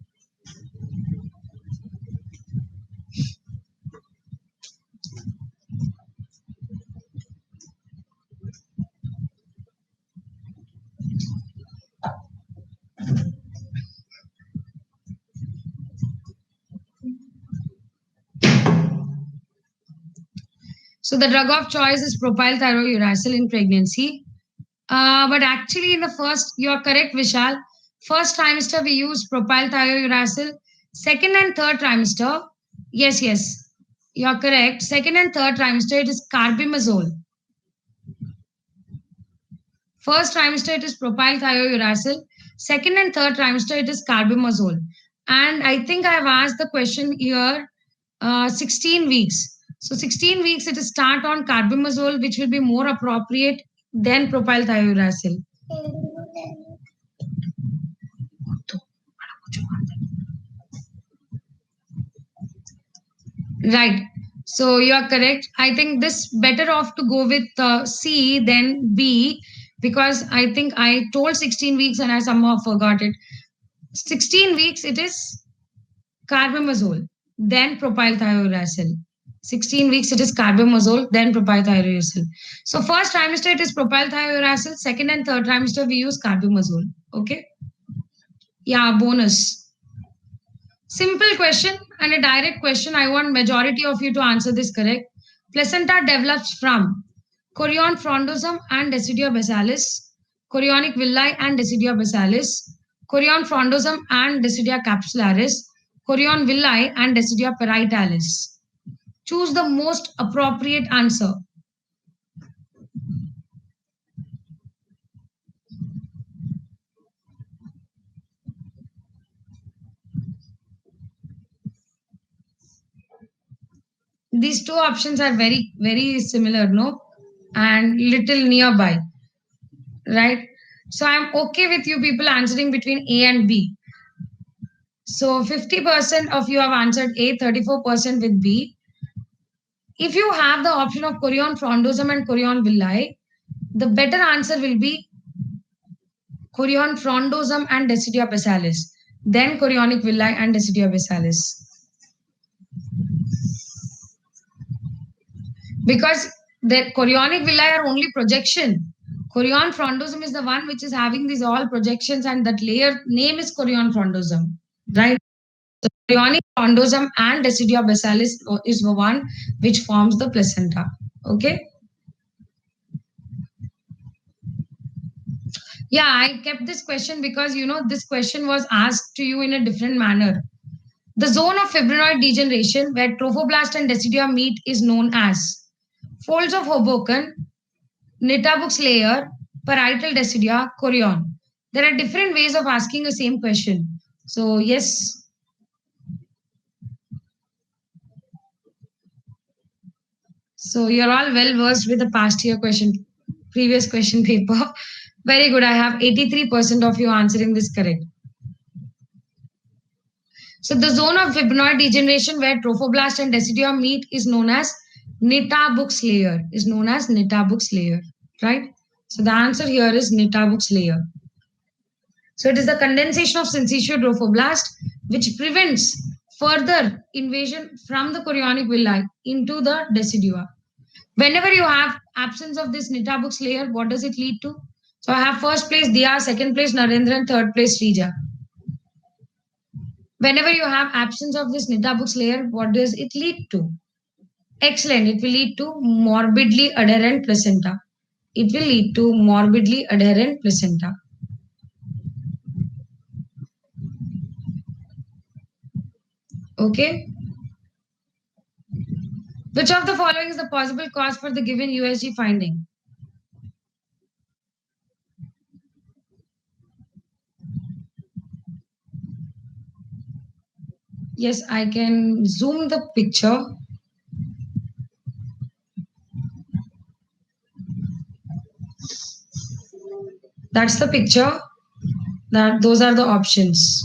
So the drug of choice is propylthiouracil in pregnancy. But actually, in the first, you are correct, Vishal. First trimester, we use propylthiouracil. Second and third trimester, yes, you are correct. Second and third trimester, it is carbimazole. First trimester, it is propylthiouracil. Second and third trimester, it is carbimazole. And I think I have asked the question here 16 weeks. So 16 weeks, it is start on carbimazole, which will be more appropriate than propylthiouracil. Right. So you are correct. I think this better off to go with C than B because I think I told 16 weeks and I somehow forgot it. 16 weeks it is carbimazole, then propylthiouracil. 16 weeks it is carbimazole, then propylthiouracil. So first trimester it is propylthiouracil, second and third trimester we use carbimazole. Okay. Yeah, bonus. Simple question and a direct question. I want majority of you to answer this correct. Placenta develops from chorion frondosum and Decidia basalis, chorionic villi and Decidia basalis, chorion frondosum and Decidia capsularis, chorion villi and Decidia parietalis. Choose the most appropriate answer. These two options are very, very similar, no? And little nearby, right? So I'm okay with you people answering between A and B. So 50% of you have answered A, 34% with B. If you have the option of chorion frondosum and chorion villi, the better answer will be chorion frondosum and Decidia basalis, then chorionic villi and Decidia basalis. Because the chorionic villi are only projection. Chorion frondosum is the one which is having these all projections, and that layer name is chorion frondosum, right? So chorionic frondosum and Decidia basalis is the one which forms the placenta. Okay. Yeah, I kept this question because this question was asked to you in a different manner. The zone of fibrinoid degeneration where trophoblast and decidia meet is known as folds of Hoboken, Nitabux layer, parietal decidia, chorion. There are different ways of asking the same question. So, yes. So, you're all well versed with the past year question, previous question paper. Very good. I have 83% of you answering this correct. So the zone of fibrinoid degeneration where trophoblast and deciduum meet is known as Nitabux layer. Is known as Nitabux layer, right? So the answer here is Nitabux layer. So it is the condensation of syncytial trophoblast which prevents further invasion from the chorionic villi into the decidua. Whenever you have absence of this Nitabux layer, what does it lead to? So I have first place Dia, second place Narendra, and third place Rija. Whenever you have absence of this Nitabux layer, what does it lead to? Excellent. It will lead to morbidly adherent placenta. It will lead to morbidly adherent placenta. Okay. Which of the following is the possible cause for the given USG finding? Yes, I can zoom the picture. That's the picture. Those are the options.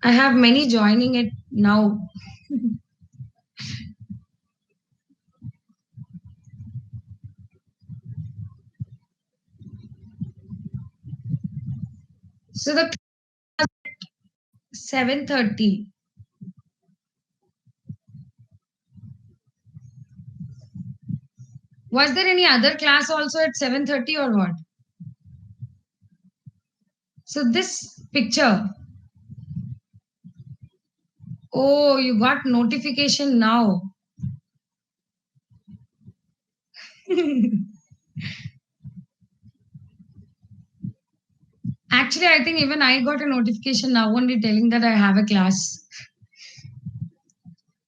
I have many joining it now. So the 7:30. Was there any other class also at 7:30 or what? So this picture. Oh, you got notification now. Actually, I think even I got a notification now only telling that I have a class.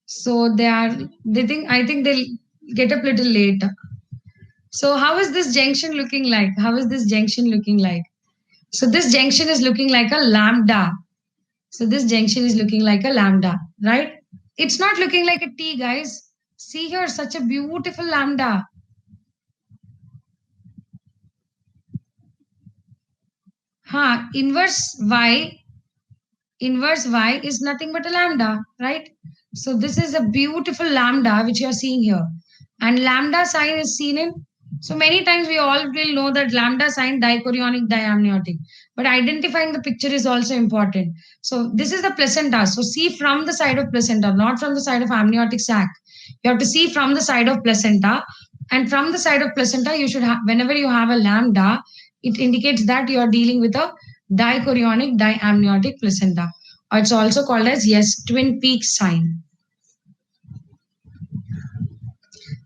So I think they'll get up little late. So how is this junction looking like? How is this junction looking like? So this junction is looking like a lambda. So this junction is looking like a lambda, right? It's not looking like a T, guys. See here, such a beautiful lambda. Inverse y is nothing but a lambda, right? So this is a beautiful lambda which you are seeing here. And lambda sign is seen in, so many times we all will know that lambda sign dichorionic diamniotic, but identifying the picture is also important. So this is the placenta. So see from the side of placenta, not from the side of amniotic sac. You have to see from the side of placenta. And from the side of placenta, you should have, whenever you have a lambda, it indicates that you are dealing with a dichorionic diamniotic placenta. Or it's also called as yes, twin peaks sign.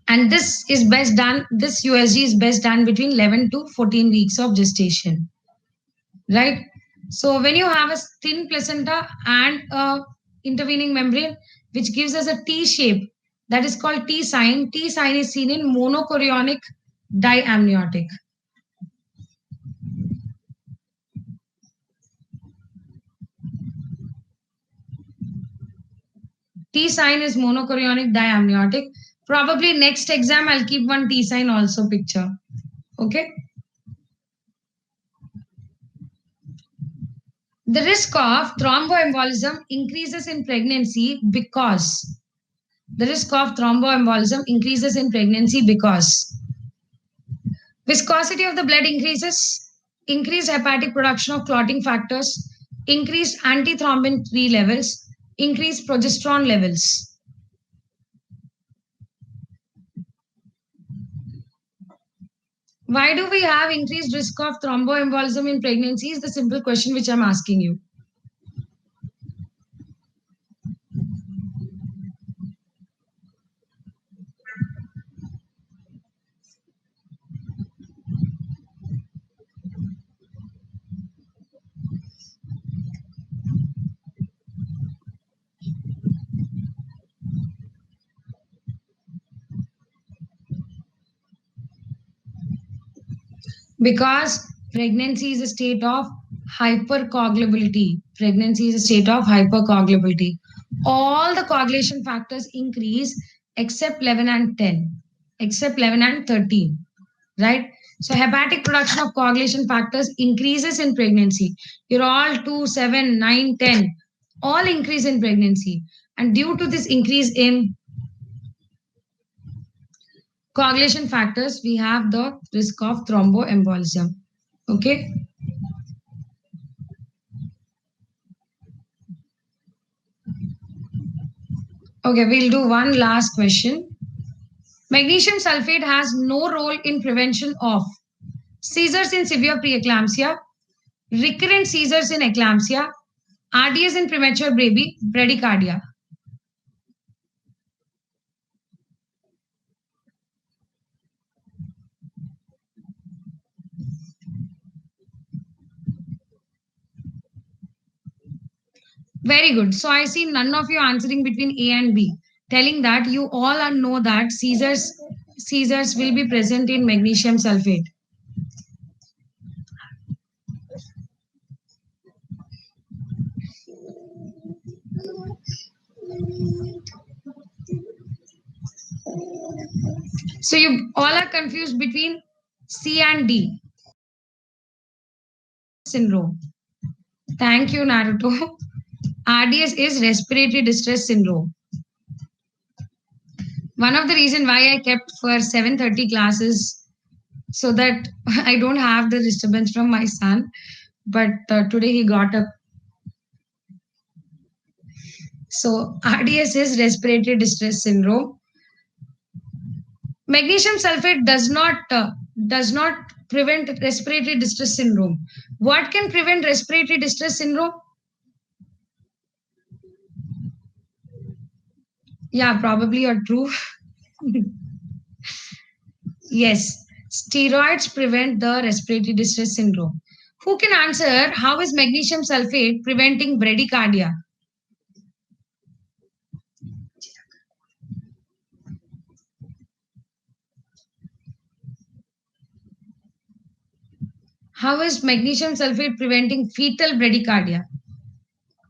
And this is best done, this USG is best done between 11 to 14 weeks of gestation. Right? So when you have a thin placenta and a intervening membrane, which gives us a T shape, that is called T sign. T sign is seen in monochorionic diamniotic. T sign is monochorionic diamniotic. Probably next exam I'll keep one T sign also picture. Okay. The risk of thromboembolism increases in pregnancy because the risk of thromboembolism increases in pregnancy because viscosity of the blood increases, increased hepatic production of clotting factors, increased antithrombin 3 levels, increased progesterone levels. Why do we have increased risk of thromboembolism in pregnancy? Is the simple question which I'm asking you. Because pregnancy is a state of hypercoagulability. Pregnancy is a state of hypercoagulability. All the coagulation factors increase except 11 and 10, except 11 and 13, right? So hepatic production of coagulation factors increases in pregnancy. You're all 2, 7, 9, 10, all increase in pregnancy. And due to this increase in coagulation factors, we have the risk of thromboembolism. Okay. Okay, we'll do one last question. Magnesium sulfate has no role in prevention of seizures in severe preeclampsia, recurrent seizures in eclampsia, RDS in premature baby, bradycardia. Very good. So I see none of you answering between A and B, telling that you all know that seizures will be present in magnesium sulfate. So you all are confused between C and D syndrome. Thank you, Naruto. RDS is respiratory distress syndrome. One of the reason why I kept for 7:30 classes so that I don't have the disturbance from my son. But today he got up. So RDS is respiratory distress syndrome. Magnesium sulfate does not prevent respiratory distress syndrome. What can prevent respiratory distress syndrome? Yeah, probably you're true. Yes, steroids prevent the respiratory distress syndrome. Who can answer how is magnesium sulfate preventing bradycardia? How is magnesium sulfate preventing fetal bradycardia?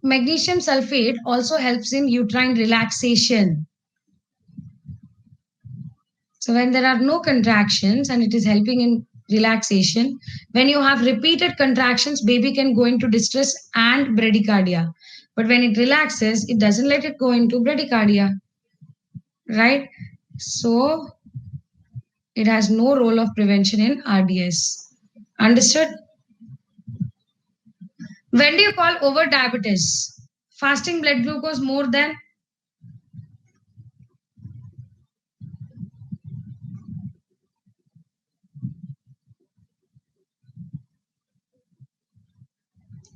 Magnesium sulfate also helps in uterine relaxation. So when there are no contractions and it is helping in relaxation, when you have repeated contractions, baby can go into distress and bradycardia. But when it relaxes, it doesn't let it go into bradycardia, right? So it has no role of prevention in RDS. Understood? When do you call over diabetes? Fasting blood glucose more than.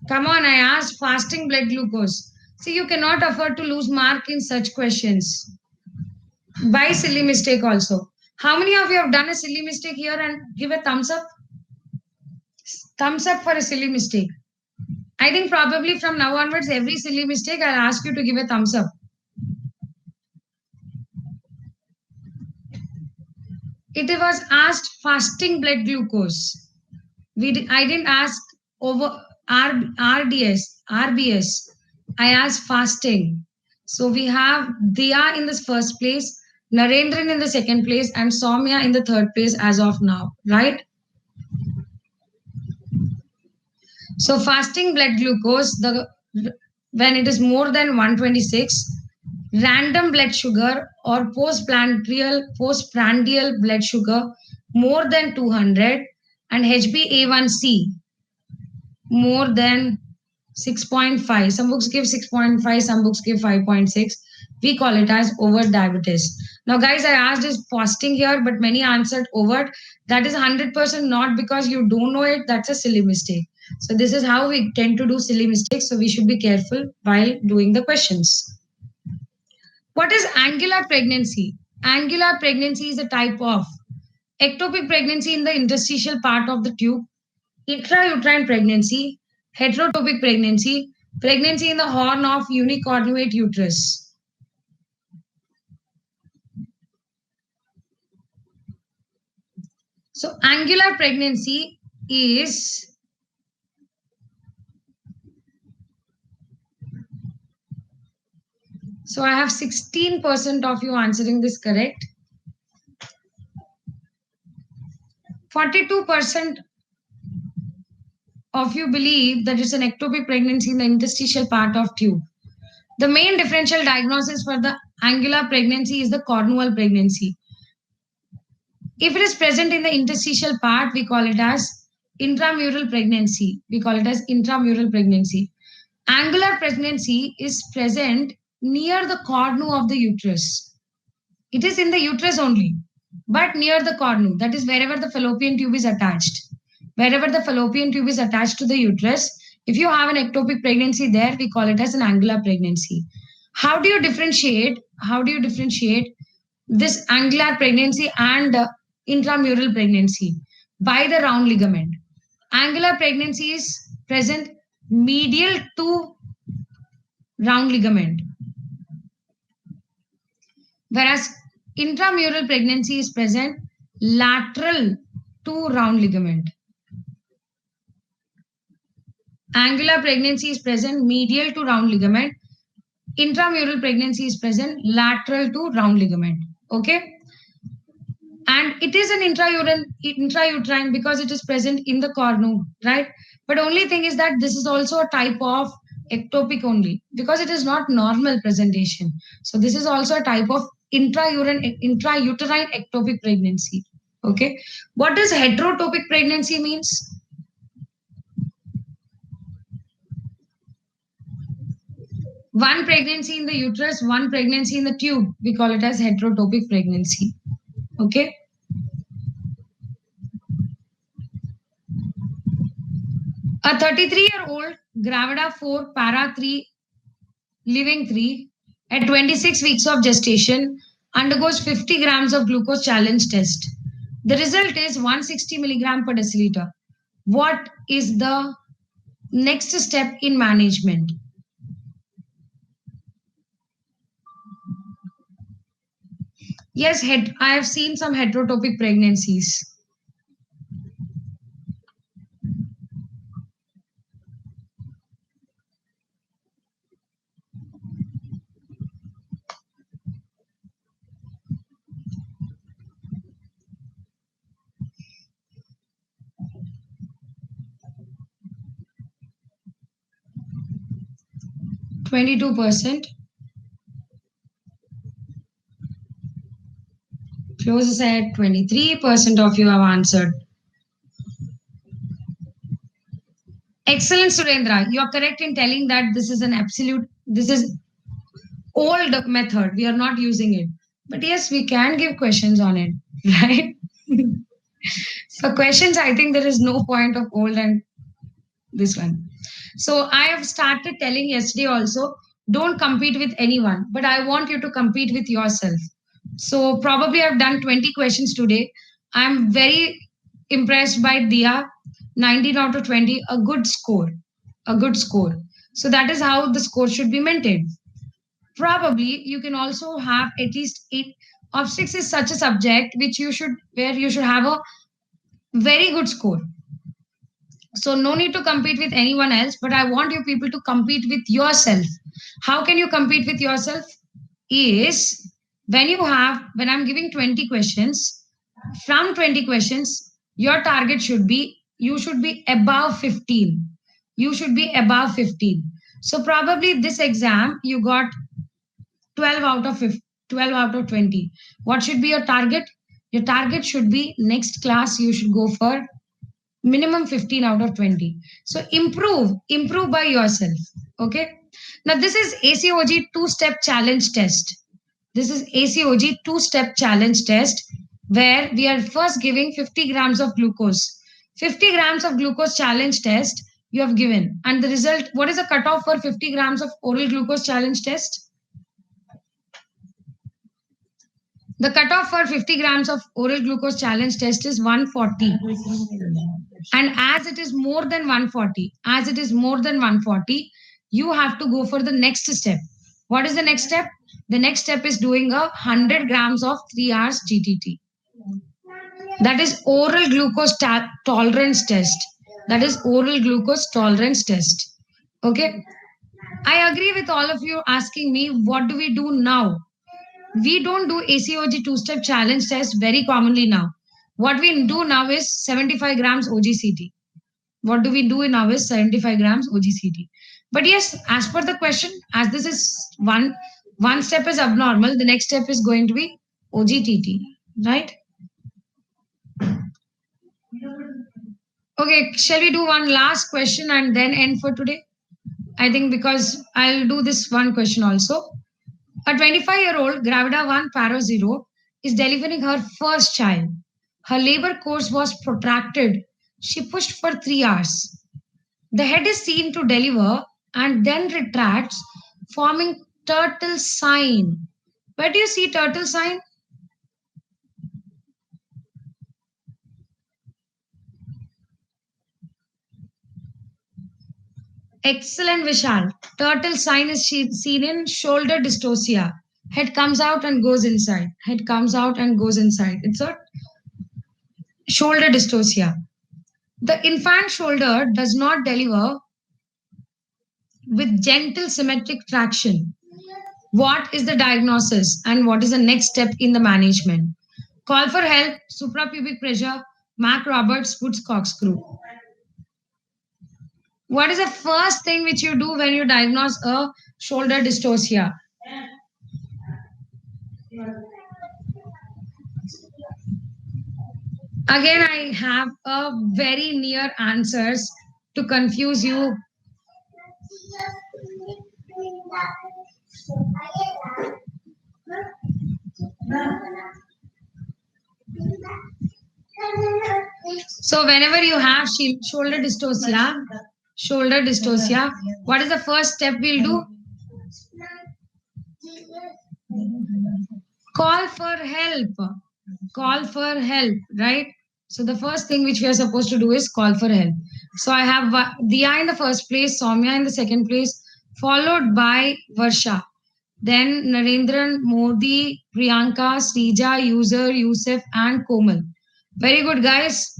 Come on, I asked fasting blood glucose. See, you cannot afford to lose mark in such questions. By silly mistake also. How many of you have done a silly mistake here and give a thumbs up? Thumbs up for a silly mistake. I think probably from now onwards, every silly mistake, I'll ask you to give a thumbs up. It was asked fasting blood glucose. I didn't ask over RDS, RBS. I asked fasting. So we have Dia in the first place, Narendran in the second place, and Soumya in the third place as of now, right? So fasting blood glucose, when it is more than 126, random blood sugar or postprandial blood sugar more than 200, and HbA1c more than 6.5. Some books give 6.5, some books give 5.6. We call it as over diabetes. Now, guys, I asked is fasting here, but many answered over. That is 100% not because you don't know it. That's a silly mistake. So, this is how we tend to do silly mistakes. So, we should be careful while doing the questions. What is angular pregnancy? Angular pregnancy is a type of ectopic pregnancy in the interstitial part of the tube, intrauterine pregnancy, heterotopic pregnancy, pregnancy in the horn of unicornuate uterus. So, angular pregnancy is so I have 16% of you answering this correct. 42% of you believe that it's an ectopic pregnancy in the interstitial part of tube. The main differential diagnosis for the angular pregnancy is the cornual pregnancy. If it is present in the interstitial part, we call it as intramural pregnancy. We call it as intramural pregnancy. Angular pregnancy is present near the cornu of the uterus. It is in the uterus only, but near the cornu, that is wherever the fallopian tube is attached. Wherever the fallopian tube is attached to the uterus, if you have an ectopic pregnancy there, we call it as an angular pregnancy. How do you differentiate? How do you differentiate this angular pregnancy and intramural pregnancy? By the round ligament. Angular pregnancy is present medial to round ligament, whereas intramural pregnancy is present lateral to round ligament. Angular pregnancy is present medial to round ligament. Intramural pregnancy is present lateral to round ligament. Okay. And it is an intrauterine because it is present in the cornu, right? But only thing is that this is also a type of ectopic only because it is not normal presentation. So this is also a type of intrauterine ectopic pregnancy. Okay. What does heterotopic pregnancy means? One pregnancy in the uterus, one pregnancy in the tube. We call it as heterotopic pregnancy. Okay. A 33-year-old Gravida 4 Para 3 Living 3 at 26 weeks of gestation undergoes 50 grams of glucose challenge test. The result is 160 milligram per deciliter. What is the next step in management? Yes, I have seen some heterotopic pregnancies. %. Closes at 23% of you have answered. Excellent, Surendra. You are correct in telling that this is an absolute, this is old method. We are not using it. But yes, we can give questions on it, right? So questions, I think there is no point of old and this one. So I have started telling yesterday also, don't compete with anyone, but I want you to compete with yourself. So probably I've done 20 questions today. I'm very impressed by Dia, 19 out of 20, a good score, a good score. So that is how the score should be maintained. Probably you can also have at least 8. Optics is such a subject which you should, where you should have a very good score. So no need to compete with anyone else, but I want you people to compete with yourself. How can you compete with yourself? Is when I'm giving 20 questions, from 20 questions, your target should be, you should be above 15. you should be above 15. So probably this exam you got 12 out of 50, 12 out of 20. What should be your target? Your target should be next class you should go for minimum 15 out of 20. So improve by yourself. Okay. Now this is ACOG two-step challenge test. This is ACOG two-step challenge test where we are first giving 50 grams of glucose. 50 grams of glucose challenge test you have given. And the result, what is the cutoff for 50 grams of oral glucose challenge test? The cutoff for 50 grams of oral glucose challenge test is 140. And as it is more than 140, you have to go for the next step. What is the next step? The next step is doing a 100 grams of 3 hours GTT. That is oral glucose tolerance test. That is oral glucose tolerance test. Okay. I agree with all of you asking me, what do we do now? We don't do ACOG two-step challenge test very commonly now. What we do now is 75 grams OGCT. What do we do now is 75 grams OGCT. But yes, as per the question, as this is one step is abnormal, the next step is going to be OGTT, right? Okay, shall we do one last question and then end for today? I think because I'll do this one question also. A 25-year-old Gravida 1 Paro 0 is delivering her first child. Her labor course was protracted. She pushed for 3 hours. The head is seen to deliver and then retracts, forming turtle sign. Where do you see turtle sign? Excellent, Vishal. Turtle sign is seen in shoulder dystocia. Head comes out and goes inside. Head comes out and goes inside. It's a shoulder dystocia. The infant shoulder does not deliver with gentle symmetric traction. What is the diagnosis and what is the next step in the management? Call for help, suprapubic pressure, Mac Roberts, Woods corkscrew. What is the first thing which you do when you diagnose a shoulder dystocia? Again, I have a very near answers to confuse you. So whenever you have shoulder dystocia, what is the first step we'll do? Call for help. Call for help, right? So the first thing which we are supposed to do is call for help. So I have Diya in the first place, Soumya in the second place, followed by Varsha. Then Narendran, Modi, Priyanka, Srija, User, Yusuf, and Komal. Very good, guys.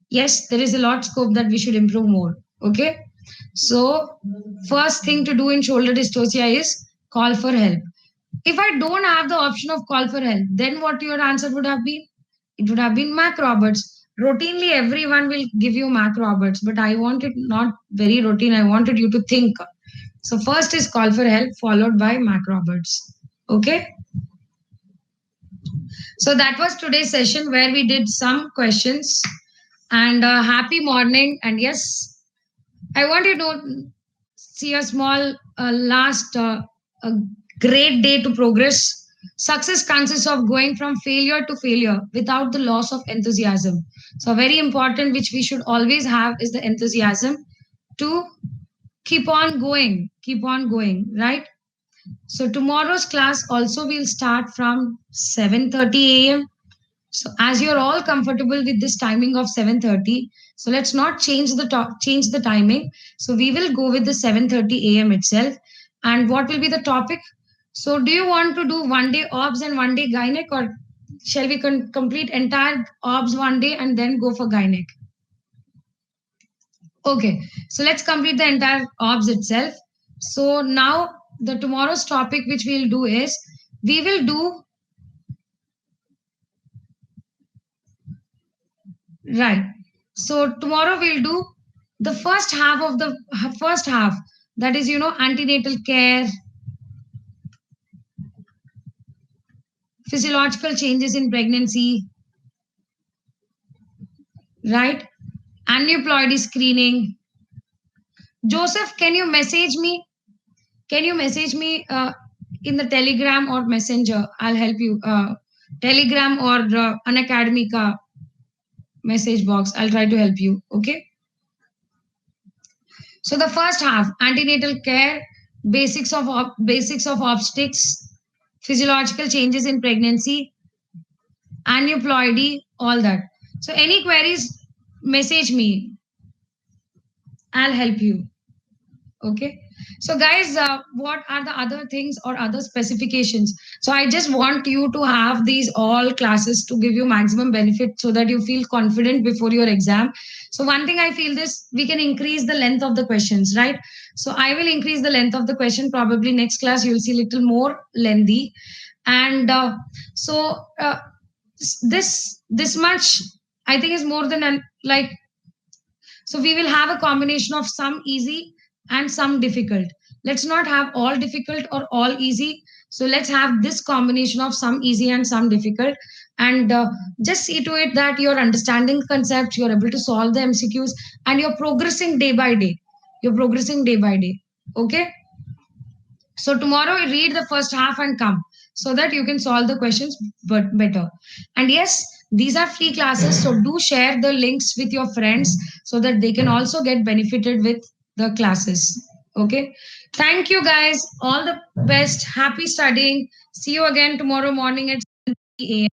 Yes, there is a lot scope that we should improve more. Okay. So first thing to do in shoulder dystocia is call for help. If I don't have the option of call for help, then what your answer would have been? It would have been Mac Roberts. Routinely, everyone will give you Mac Roberts, but I want it not very routine. I wanted you to think. So first is call for help, followed by Mac Roberts. Okay. So that was today's session where we did some questions. And happy morning. And yes, I want you to see a small last a great day to progress. Success consists of going from failure to failure without the loss of enthusiasm. So very important, which we should always have, is the enthusiasm to keep on going, right? So tomorrow's class also will start from 7:30 a.m. So as you're all comfortable with this timing of 7:30, so let's not change the timing. So we will go with the 7:30 a.m. itself. And what will be the topic? So do you want to do one day obs and one day gynec, or shall we complete entire obs one day and then go for gynec? Okay, so let's complete the entire obs itself. So now the tomorrow's topic which we'll do is we will do right. So tomorrow we'll do The first half, that is, antenatal care, physiological changes in pregnancy, right? Aneuploidy screening. Joseph, can you message me? Can you message me in the Telegram or Messenger? I'll help you. Telegram or an Academica message box. I'll try to help you. Okay. So the first half, antenatal care, basics of obstetrics, physiological changes in pregnancy, aneuploidy, all that. So any queries, message me. I'll help you. Okay. So guys, what are the other things or other specifications? So I just want you to have these all classes to give you maximum benefit so that you feel confident before your exam. So one thing I feel this, we can increase the length of the questions, right? So I will increase the length of the question. Probably next class you'll see little more lengthy. And so this much I think is more than like, so we will have a combination of some easy and some difficult. Let's not have all difficult or all easy. So let's have this combination of some easy and some difficult. And just see to it that you're understanding concepts, you're able to solve the MCQs, and you're progressing day by day. You're progressing day by day. Okay. So tomorrow you read the first half and come so that you can solve the questions but better. And yes, these are free classes, so do share the links with your friends so that they can also get benefited with the classes. Okay. Thank you guys. All the best. Happy studying. See you again tomorrow morning at 7 a.m.